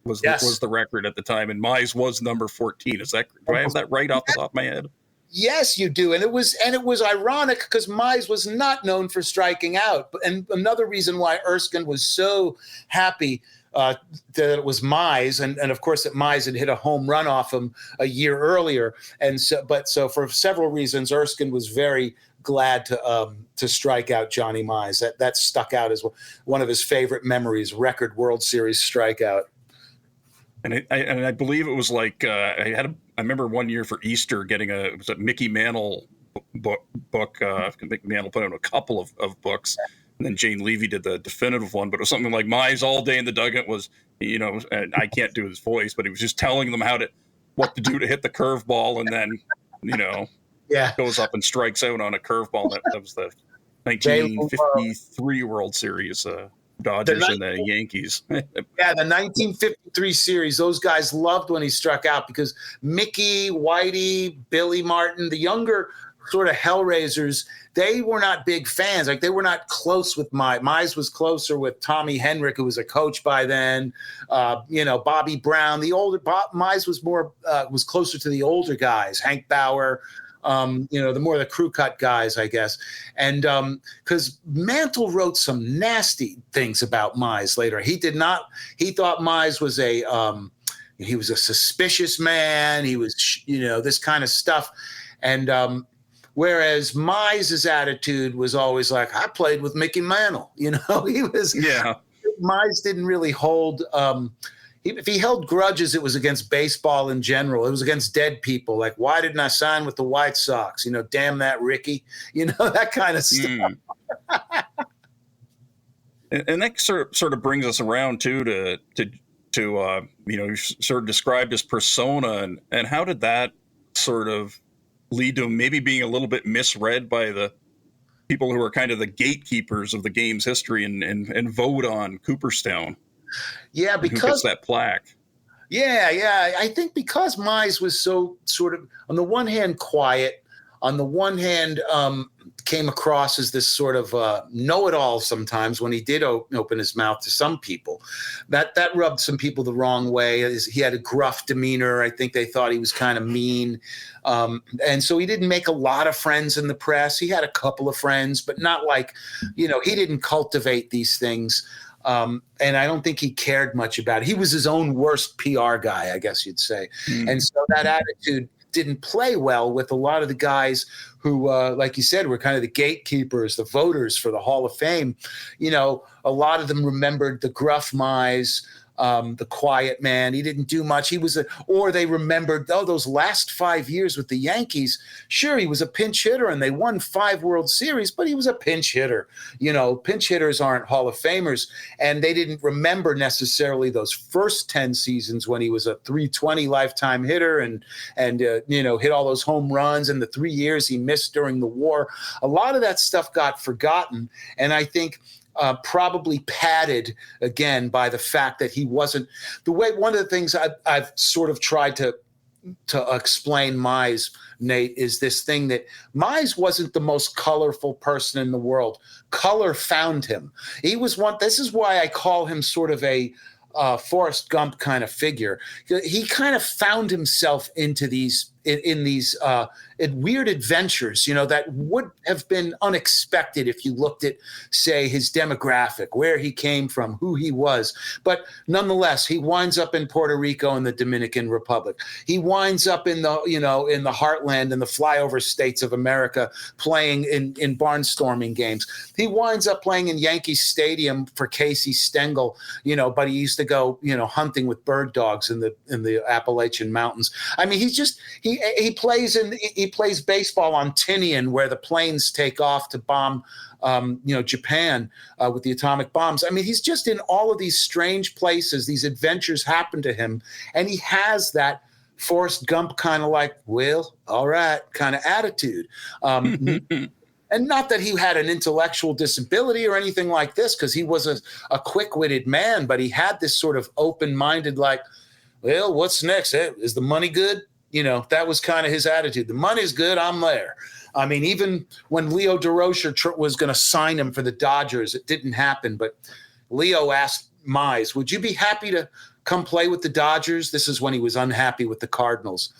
Speaker 2: was the record at the time, and Mize was number 14. Do I have that right off the top of my head?
Speaker 3: Yes, you do, and it was ironic because Mize was not known for striking out, and another reason why Erskine was so happy that it was Mize, and of course that Mize had hit a home run off him a year earlier, and so for several reasons, Erskine was very glad to strike out Johnny Mize. That stuck out as one of his favorite memories, record World Series strikeout.
Speaker 2: And I believe it was like I remember one year for Easter getting a Mickey Mantle book. Mickey Mantle put out a couple of books, and then Jane Levy did the definitive one. But it was something like Mize all day in the dugout was, and I can't do his voice, but he was just telling them what to do to hit the curveball, and then goes up and strikes out on a curveball. That was the 1953 World Series. Dodgers and the Yankees.
Speaker 3: The 1953 series, those guys loved when he struck out because Mickey, Whitey, Billy Martin, the younger sort of Hellraisers, they were not big fans. Like they were not close with Mize. Mize was closer with Tommy Henrik, who was a coach by then. Bobby Brown. Mize was was closer to the older guys, Hank Bauer. The crew cut guys, I guess. And because Mantle wrote some nasty things about Mize later. He thought Mize was he was a suspicious man. He was, this kind of stuff. And whereas Mize's attitude was always like, I played with Mickey Mantle. He was, Mize didn't really hold, if he held grudges, it was against baseball in general. It was against dead people. Like, why didn't I sign with the White Sox? Damn that Ricky. That kind of stuff.
Speaker 2: And that sort of brings us around too to you sort of described his persona and how did that sort of lead to maybe being a little bit misread by the people who are kind of the gatekeepers of the game's history and vote on Cooperstown.
Speaker 3: Yeah, because
Speaker 2: who gets that plaque.
Speaker 3: Yeah. I think because Mize was so sort of, on the one hand, quiet, on the one hand, came across as this sort of know-it-all sometimes when he did open his mouth to some people. That rubbed some people the wrong way. He had a gruff demeanor. I think they thought he was kind of mean. And so he didn't make a lot of friends in the press. He had a couple of friends, but not like, he didn't cultivate these things. And I don't think he cared much about it. He was his own worst PR guy, I guess you'd say. And so that attitude didn't play well with a lot of the guys who, like you said, were kind of the gatekeepers, the voters for the Hall of Fame. A lot of them remembered the gruff Mize, the quiet man. He didn't do much. Or they remembered, those last 5 years with the Yankees. Sure, he was a pinch hitter and they won 5 World Series, but he was a pinch hitter. Pinch hitters aren't Hall of Famers. And they didn't remember necessarily those first 10 seasons when he was a 320 lifetime hitter and hit all those home runs, and the 3 years he missed during the war. A lot of that stuff got forgotten. And I think probably padded again by the fact that he wasn't the way. One of the things I've sort of tried to explain Mize, Nate, is this thing that Mize wasn't the most colorful person in the world. Color found him. He was one. This is why I call him sort of a Forrest Gump kind of figure. He kind of found himself into these weird adventures, that would have been unexpected if you looked at, say, his demographic, where he came from, who he was. But nonetheless, he winds up in Puerto Rico and the Dominican Republic. He winds up in the heartland and the flyover states of America, playing in barnstorming games. He winds up playing in Yankee Stadium for Casey Stengel, but he used to go, hunting with bird dogs in the Appalachian Mountains. I mean, he plays baseball on Tinian, where the planes take off to bomb, Japan with the atomic bombs. I mean, he's just in all of these strange places. These adventures happen to him, and he has that Forrest Gump kind of like, well, all right, kind of attitude. And not that he had an intellectual disability or anything like this, because he was a quick-witted man, but he had this sort of open-minded, like, well, what's next? Is the money good? That was kind of his attitude. The money's good, I'm there. I mean, even when Leo DeRocher was going to sign him for the Dodgers, it didn't happen. But Leo asked Mize, would you be happy to come play with the Dodgers? This is when he was unhappy with the Cardinals.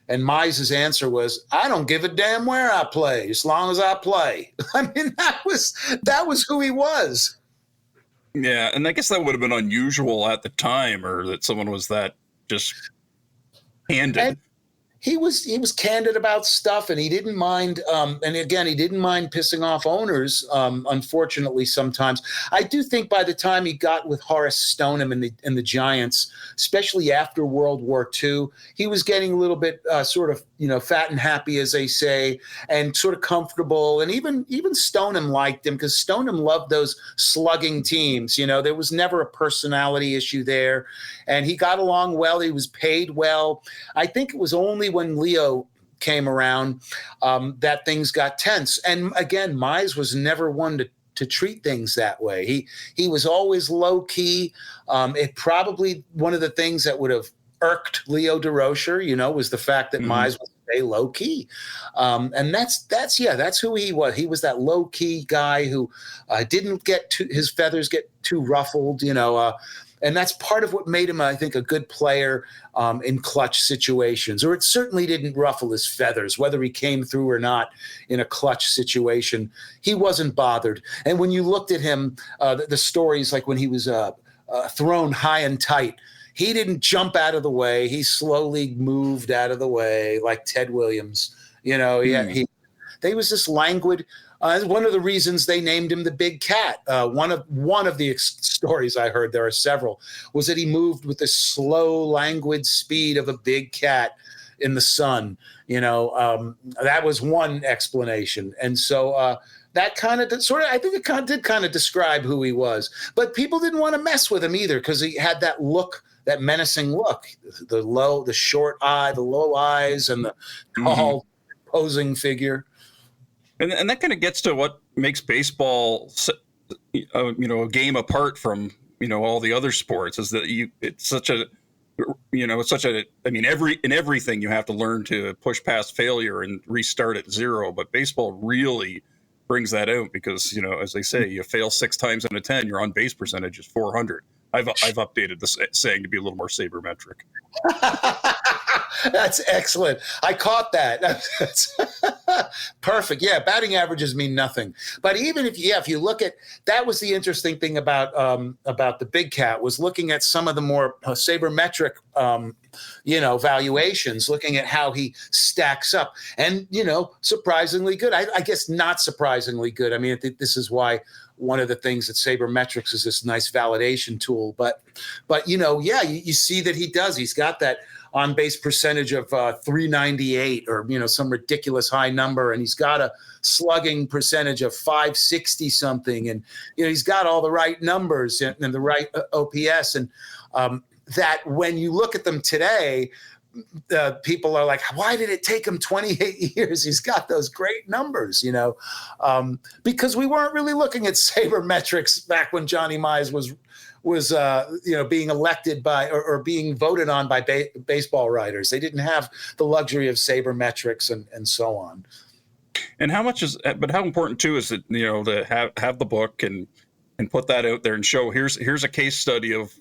Speaker 3: And Mize's answer was, I don't give a damn where I play, as long as I play. I mean, that was who he was.
Speaker 2: Yeah, and I guess that would have been unusual at the time, or that someone was that just candid.
Speaker 3: And he was candid about stuff, and he didn't mind. And again, he didn't mind pissing off owners. Unfortunately, sometimes I do think by the time he got with Horace Stoneham in the Giants, especially after World War II, he was getting a little bit sort of fat and happy, as they say, and sort of comfortable. And even Stoneham liked him, because Stoneham loved those slugging teams. There was never a personality issue there, and he got along well. He was paid well. I think it was only when Leo came around that things got tense. And again, Mize was never one to treat things that way. He was always low key. It probably one of the things that would have irked Leo DeRocher, was the fact that Mize would stay low key. And that's who he was. He was that low key guy who didn't get his feathers get too ruffled, and that's part of what made him, I think, a good player in clutch situations. Or it certainly didn't ruffle his feathers, whether he came through or not in a clutch situation. He wasn't bothered. And when you looked at him, the stories like when he was thrown high and tight, he didn't jump out of the way. He slowly moved out of the way, like Ted Williams. He was this languid. One of the reasons they named him the Big Cat. One of the stories I heard, there are several, was that he moved with the slow, languid speed of a big cat in the sun. That was one explanation. And so that kind of I think it did kind of describe who he was. But people didn't want to mess with him either, because he had that look, that menacing look, the short eye, the low eyes, and the tall, posing figure.
Speaker 2: And that kind of gets to what makes baseball, a game apart from, all the other sports, is that in everything you have to learn to push past failure and restart at zero. But baseball really brings that out, because, as they say, you fail 6 times out of 10, your on base percentage is 400. I've updated the saying to be a little more sabermetric.
Speaker 3: That's excellent. I caught that. Perfect. Yeah, batting averages mean nothing. But even if you look at, that was the interesting thing about the big cat, was looking at some of the more sabermetric valuations, looking at how he stacks up, and surprisingly good. I guess not surprisingly good. I mean, I think this is why one of the things that sabermetrics is this nice validation tool. But you see that he does. He's got that on base percentage of 398 or some ridiculous high number, and he's got a slugging percentage of 560 something, and he's got all the right numbers and the right OPS, and that when you look at them today, people are like, why did it take him 28 years? He's got those great numbers, because we weren't really looking at sabermetrics back when Johnny Mize was being elected by or being voted on by baseball writers. They didn't have the luxury of sabermetrics and so on.
Speaker 2: And how important too is it, to have the book and put that out there and show here's a case study of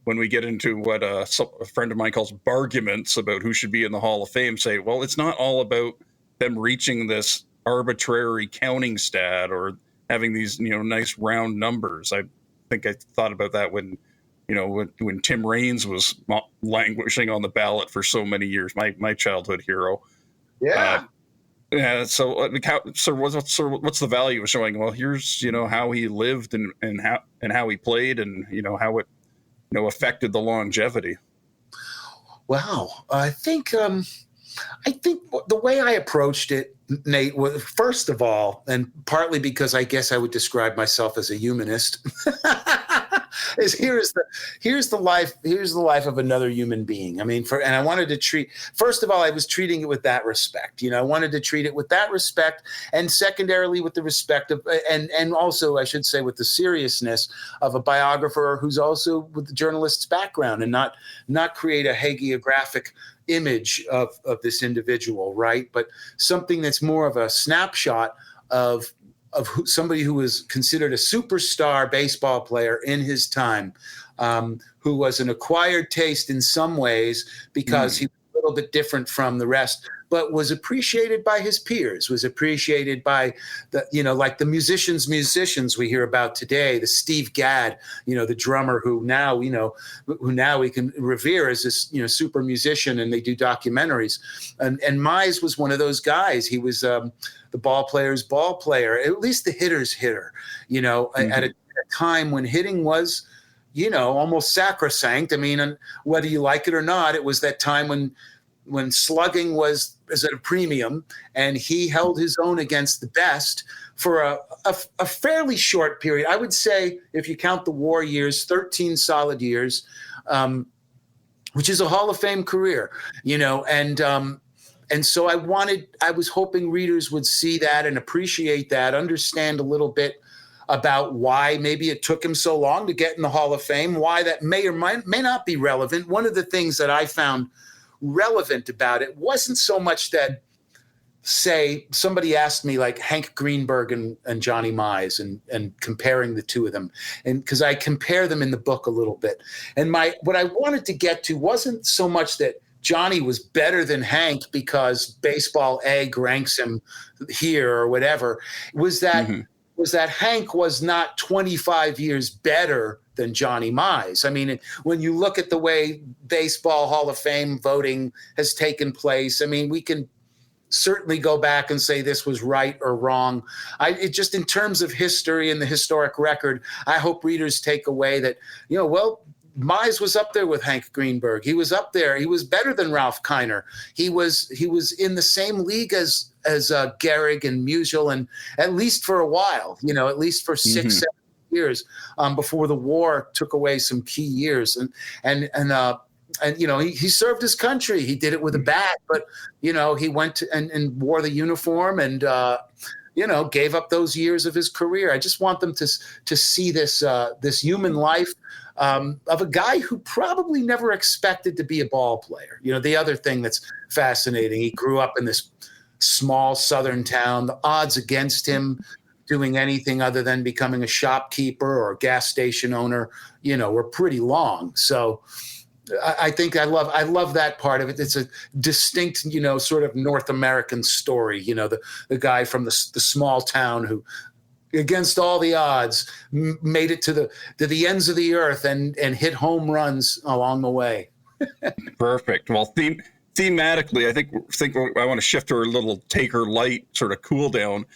Speaker 2: when we get into what a friend of mine calls barguments about who should be in the Hall of Fame, say, well, it's not all about them reaching this arbitrary counting stat or having these, nice round numbers. I think I thought about that when Tim Raines was languishing on the ballot for so many years, my childhood hero.
Speaker 3: Yeah.
Speaker 2: So what's the value of showing, well, here's, how he lived and how he played and, how it, affected the longevity.
Speaker 3: Wow. I think the way I approached it, Nate, was, first of all, and partly because I guess I would describe myself as a humanist, is here's the life of another human being. I mean, and I wanted to treat, first of all, I was treating it with that respect. I wanted to treat it with that respect, and secondarily with the respect of, and also I should say with the seriousness of a biographer who's also with the journalist's background, and not create a hagiographic image of this individual, right? But something that's more of a snapshot of somebody who was considered a superstar baseball player in his time, who was an acquired taste in some ways because he was a little bit different from the rest, but was appreciated by his peers, was appreciated by like the musicians we hear about today, the Steve Gadd, the drummer who now we can revere as this, super musician, and they do documentaries. And Mize was one of those guys. He was the ball player's ball player, at least the hitter's hitter, at a time when hitting was, almost sacrosanct. I mean, and whether you like it or not, it was that time when slugging was at a premium, and he held his own against the best for a fairly short period. I would say, if you count the war years, 13 solid years, which is a Hall of Fame career, and so I was hoping readers would see that and appreciate that, understand a little bit about why maybe it took him so long to get in the Hall of Fame, why that may or may not be relevant. One of the things that I found relevant about it wasn't so much that, say, somebody asked me like Hank Greenberg and Johnny Mize and comparing the two of them, and because I compare them in the book a little bit. And what I wanted to get to wasn't so much that Johnny was better than Hank because Baseball Egg ranks him here or whatever, was that Hank was not 25 years better than Johnny Mize. I mean, when you look at the way Baseball Hall of Fame voting has taken place, I mean, we can certainly go back and say this was right or wrong. It just, in terms of history and the historic record, I hope readers take away that, Mize was up there with Hank Greenberg. He was up there. He was better than Ralph Kiner. He was in the same league as Gehrig and Musial, and at least for a while, at least for 6-7 years, before the war took away some key years. And he served his country. He did it with a bat, but he went and wore the uniform and gave up those years of his career. I just want them to see this human life of a guy who probably never expected to be a ball player. The other thing that's fascinating, he grew up in this small southern town. The odds against him doing anything other than becoming a shopkeeper or a gas station owner, were pretty long. So, I think I love that part of it. It's a distinct, sort of North American story. The guy from the small town who, against all the odds, made it to the ends of the earth and hit home runs along the way.
Speaker 2: Perfect. Well, thematically, I think I want to shift to a little Taker Light sort of cool down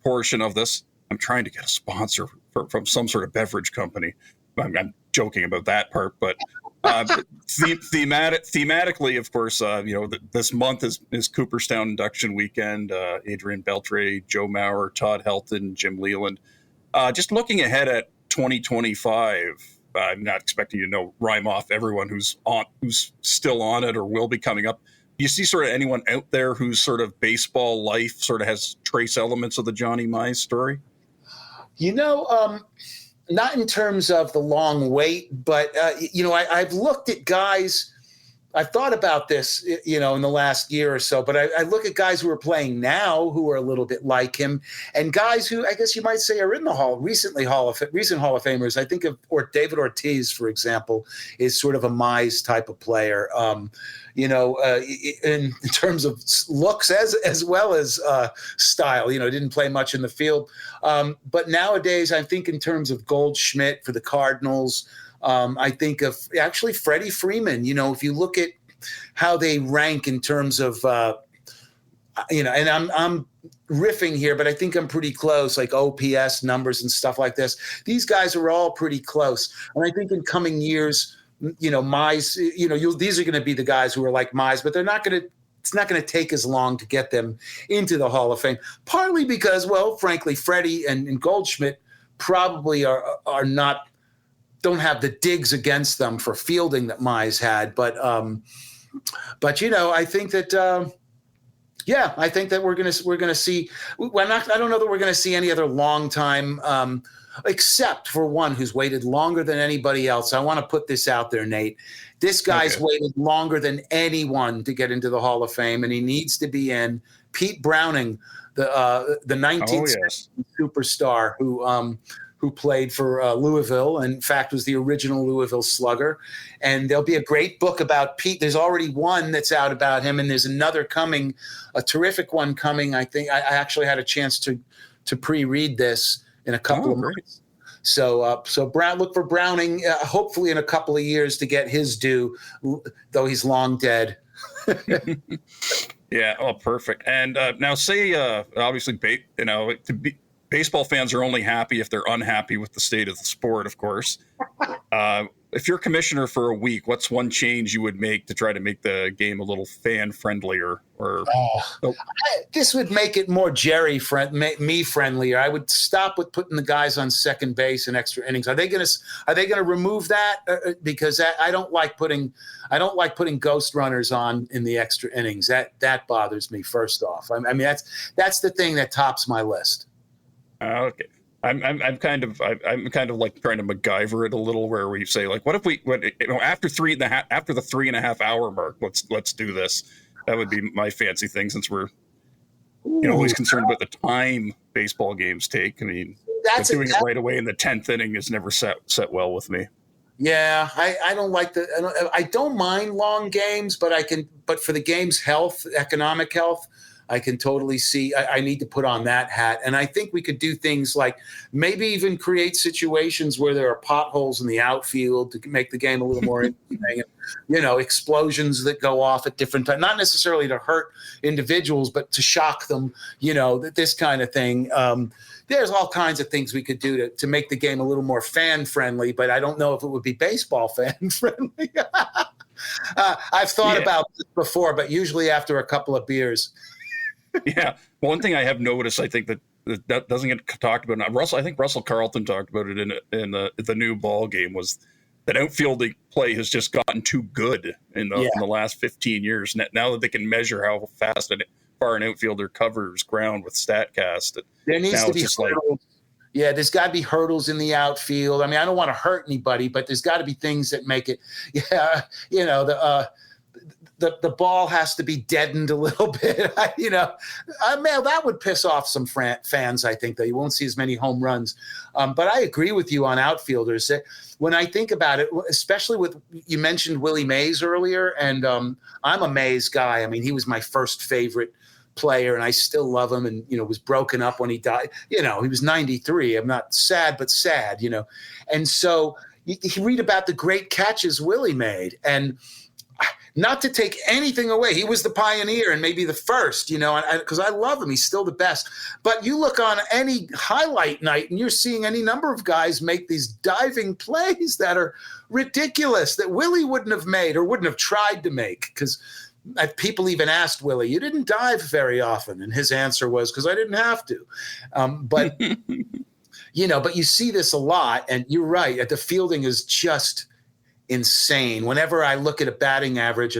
Speaker 2: portion of this. I'm trying to get a sponsor from some sort of beverage company. I'm joking about that part, but thematically, of course, this month is Cooperstown induction weekend. Adrian Beltre, Joe Mauer, Todd Helton, Jim Leland. Just looking ahead at 2025. I'm not expecting you to rhyme off everyone who's still on it or will be coming up. Do you see sort of anyone out there whose sort of baseball life sort of has trace elements of the Johnny Mize story?
Speaker 3: Not in terms of the long wait, but I've looked at guys. I've thought about this, in the last year or so, but I look at guys who are playing now who are a little bit like him, and guys who I guess you might say are in the recent Hall of Famers. I think of David Ortiz, for example, is sort of a Mize type of player. In terms of looks as well as style. Didn't play much in the field, but nowadays I think in terms of Goldschmidt for the Cardinals. I think of actually Freddie Freeman. If you look at how they rank in terms of, and I'm riffing here, but I think I'm pretty close, like OPS numbers and stuff like this. These guys are all pretty close, and I think in coming years, Mize, these are going to be the guys who are like Mize, but they're not going to. It's not going to take as long to get them into the Hall of Fame. Partly because, well, frankly, Freddie and Goldschmidt probably are not. Don't have the digs against them for fielding that Mize had, but I think that I think that we're gonna see. I don't know that we're gonna see any other long time, except for one who's waited longer than anybody else. I want to put this out there, Nate. This guy's waited longer than anyone to get into the Hall of Fame, and he needs to be in. Pete Browning, the 19th century superstar who played for Louisville, and in fact was the original Louisville Slugger. And there'll be a great book about Pete. There's already one that's out about him, and there's another coming, a terrific one coming. I think I actually had a chance to pre-read this in a couple of months. So look for Browning, hopefully in a couple of years to get his due, though he's long dead.
Speaker 2: Yeah. Oh, perfect. And now say, obviously, baseball fans are only happy if they're unhappy with the state of the sport, of course. If you're commissioner for a week, what's one change you would make to try to make the game a little fan friendlier?
Speaker 3: This would make it more me friendlier. I would stop with putting the guys on second base and extra innings. Are they going to remove that? Because I don't like putting ghost runners on in the extra innings. That bothers me. First off, I mean that's the thing that tops my list.
Speaker 2: Okay. I'm kind of like trying to MacGyver it a little, where we say, like, what if we after the 3.5 hour mark, let's do this. That would be my fancy thing, since we're always concerned about the time baseball games take. I mean, doing it right away in the 10th inning is never set well with me.
Speaker 3: Yeah, I don't like I don't mind long games, but for the game's health, economic health, I can totally see I need to put on that hat. And I think we could do things like maybe even create situations where there are potholes in the outfield to make the game a little more interesting. Explosions that go off at different times, not necessarily to hurt individuals, but to shock them, this kind of thing. There's all kinds of things we could do to make the game a little more fan friendly, but I don't know if it would be baseball fan friendly. I've thought about this before, but usually after a couple of beers.
Speaker 2: Yeah. One thing I have noticed, I think that doesn't get talked about. I think Russell Carlton talked about it in the new ball game, was that outfielding play has just gotten too good in the last 15 years. Now that they can measure how fast and far an outfielder covers ground with StatCast,
Speaker 3: there needs to be hurdles. Yeah, there's got to be hurdles in the outfield. I mean, I don't want to hurt anybody, but there's got to be things that make it. Yeah, the ball has to be deadened a little bit. Man, that would piss off some fans. I think that you won't see as many home runs. But I agree with you on outfielders. When I think about it, especially with, you mentioned Willie Mays earlier, and I'm a Mays guy. I mean, he was my first favorite player, and I still love him, and was broken up when he died. He was 93. I'm not sad, but sad. And so you read about the great catches Willie made, and not to take anything away, he was the pioneer and maybe the first, because I love him. He's still the best. But you look on any highlight night and you're seeing any number of guys make these diving plays that are ridiculous, that Willie wouldn't have made or wouldn't have tried to make. Because people even asked Willie, "You didn't dive very often," and his answer was, "Because I didn't have to." But but you see this a lot, and you're right. The fielding is just insane. Whenever I look at a batting average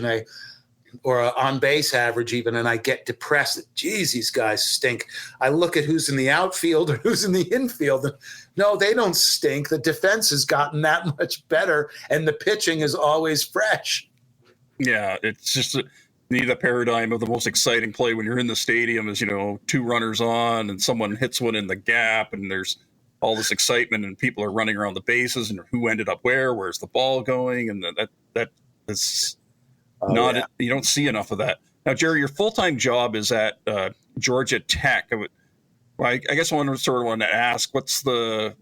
Speaker 3: or an on-base average even, and I get depressed, geez, these guys stink. I look at who's in the outfield or who's in the infield, and no, they don't stink. The defense has gotten that much better, and the pitching is always fresh.
Speaker 2: Yeah, it's just the paradigm of the most exciting play when you're in the stadium is, two runners on and someone hits one in the gap, and there's all this excitement and people are running around the bases and who ended up where's the ball going, and that is not it. You don't see enough of that. Now, Jerry, your full-time job is at Georgia Tech. I guess I want to ask, what's the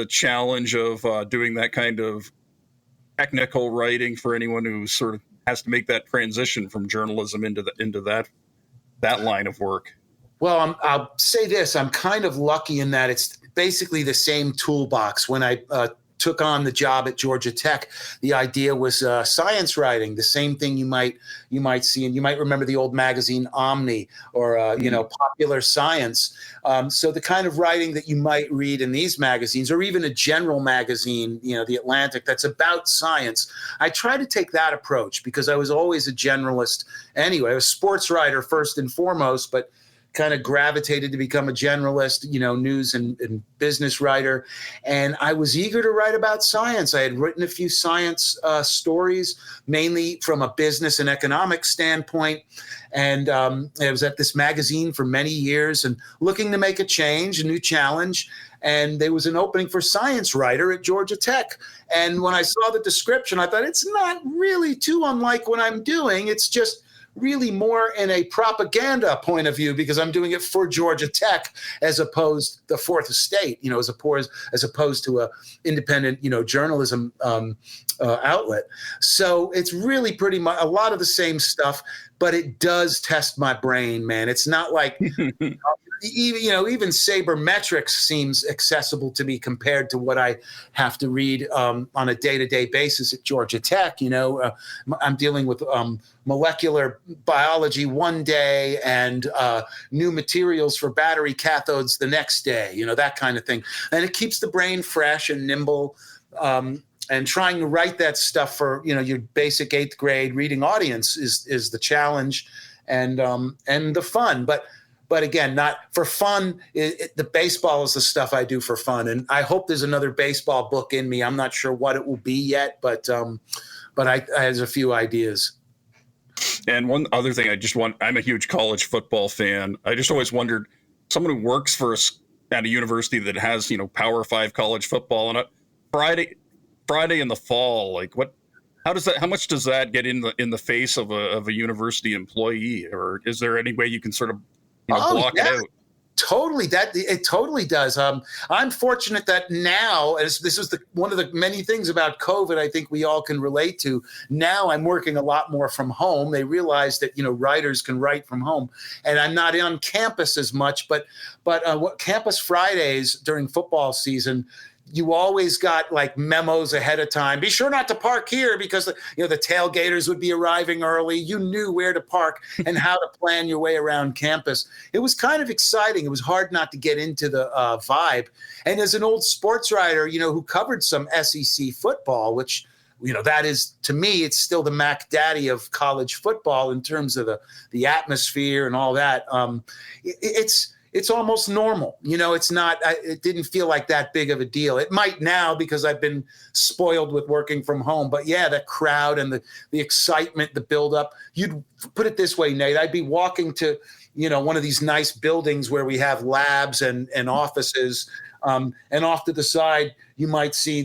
Speaker 2: challenge of doing that kind of technical writing for anyone who sort of has to make that transition from journalism into that line of work? Well,
Speaker 3: I'll say this. I'm kind of lucky in that it's basically the same toolbox. When I took on the job at Georgia Tech, the idea was science writing, the same thing you might see, and you might remember the old magazine Omni or Popular Science. So the kind of writing that you might read in these magazines, or even a general magazine, the Atlantic, that's about science. I try to take that approach because I was always a generalist anyway. I was a sports writer first and foremost, but kind of gravitated to become a generalist, news and business writer. And I was eager to write about science. I had written a few science stories, mainly from a business and economic standpoint. And I was at this magazine for many years and looking to make a change, a new challenge. And there was an opening for science writer at Georgia Tech. And when I saw the description, I thought, it's not really too unlike what I'm doing. It's just really more in a propaganda point of view, because I'm doing it for Georgia Tech as opposed the Fourth Estate, as opposed to a independent, journalism outlet. So it's really pretty much a lot of the same stuff, but it does test my brain, man. It's not like even sabermetrics seems accessible to me compared to what I have to read on a day-to-day basis at Georgia Tech. I'm dealing with molecular biology one day and new materials for battery cathodes the next day, that kind of thing. And it keeps the brain fresh and nimble. And trying to write that stuff for, your basic 8th grade reading audience is the challenge and the fun. But again, not for fun. The baseball is the stuff I do for fun. And I hope there's another baseball book in me. I'm not sure what it will be yet, but I have a few ideas.
Speaker 2: And one other thing I'm a huge college football fan. I just always wondered, someone who works at a university that has, Power 5 college football on it, Friday in the fall, how much does that get in the face of a university employee? Or is there any way you can sort of block it out?
Speaker 3: Totally. It totally does. I'm fortunate that now, as this is one of the many things about COVID I think we all can relate to. Now I'm working a lot more from home. They realize that writers can write from home, and I'm not on campus as much. But what Campus Fridays during football season, you always got memos ahead of time. Be sure not to park here because the tailgaters would be arriving early. You knew where to park and how to plan your way around campus. It was kind of exciting. It was hard not to get into the vibe. And as an old sports writer, who covered some SEC football, which that is, to me, it's still the Mac Daddy of college football in terms of the atmosphere and all that. it's almost normal. It's not, it didn't feel like that big of a deal. It might now because I've been spoiled with working from home. But yeah, the crowd and the excitement, the buildup. You'd put it this way, Nate, I'd be walking to, one of these nice buildings where we have labs and offices. And off to the side, you might see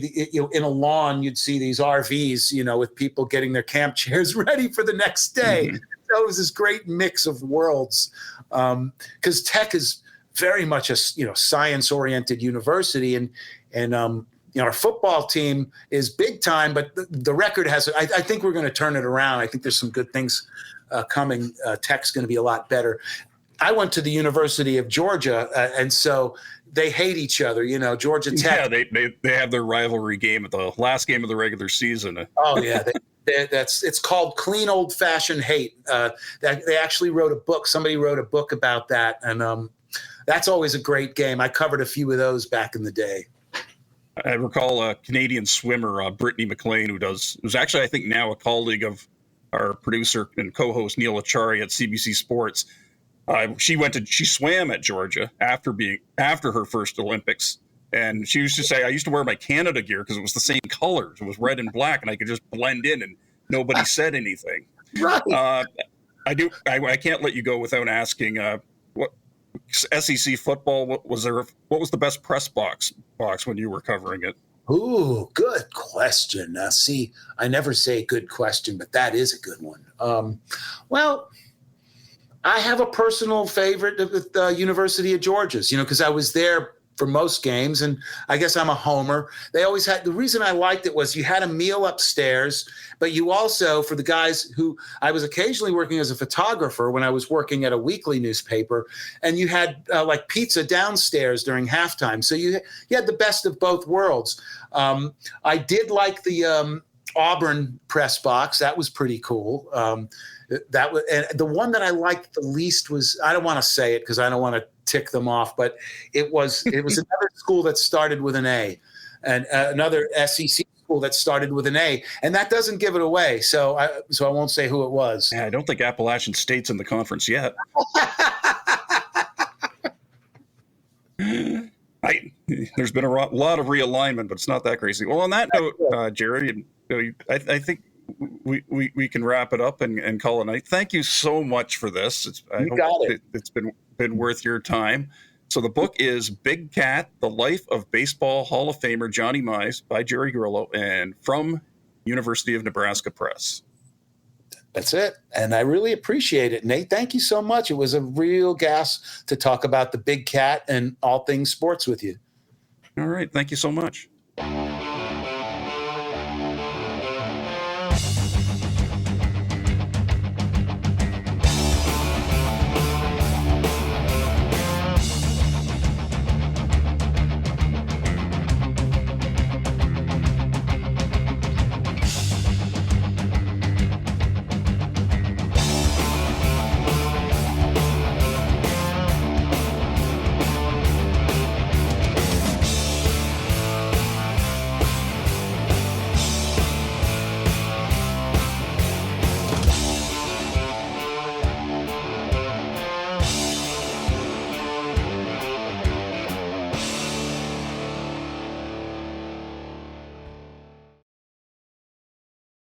Speaker 3: in a lawn, you'd see these RVs, with people getting their camp chairs ready for the next day. Mm-hmm. So it was this great mix of worlds, because Tech is very much a science-oriented university, and our football team is big time, but the record has. I think we're going to turn it around. I think there's some good things coming. Tech's going to be a lot better. I went to the University of Georgia, and so they hate each other. Georgia Tech.
Speaker 2: Yeah, they have their rivalry game at the last game of the regular season.
Speaker 3: Oh yeah. It's called clean old fashioned hate. They actually wrote a book. Somebody wrote a book about that, and that's always a great game. I covered a few of those back in the day.
Speaker 2: I recall a Canadian swimmer, Brittany McLean, who's actually, I think, now a colleague of our producer and co-host Neil Acharya at CBC Sports. She swam at Georgia after her first Olympics. And she used to say, I used to wear my Canada gear because it was the same colors. It was red and black, and I could just blend in, and nobody said anything.
Speaker 3: Right.
Speaker 2: I can't let you go without asking what SEC football. What was the best press box when you were covering it?
Speaker 3: Ooh, good question. See, I never say good question, but that is a good one. Well, I have a personal favorite with the University of Georgia's, because I was there for most games, and I guess I'm a homer. They always had, the reason I liked it was you had a meal upstairs, but you also, for the guys who, I was occasionally working as a photographer when I was working at a weekly newspaper, and you had like pizza downstairs during halftime. So you had the best of both worlds. I did like the Auburn press box. That was pretty cool. That was, and the one that I liked the least was, I don't want to say it because I don't want to tick them off, but it was another school that started with an A, and another SEC school that started with an A, and that doesn't give it away. So I won't say who it was.
Speaker 2: Yeah, I don't think Appalachian State's in the conference yet. There's been a lot of realignment, but it's not that crazy. Well, on that note, Jerry, I think we can wrap it up and call it a night. Thank you so much for this. It's been worth your time. So the book is Big Cat: The Life of Baseball Hall of Famer Johnny Mize by Jerry Grillo, and from University of Nebraska Press.
Speaker 3: That's it. And I really appreciate it, Nate. Thank you so much. It was a real gas to talk about the Big Cat and all things sports with you.
Speaker 2: All right. Thank you so much.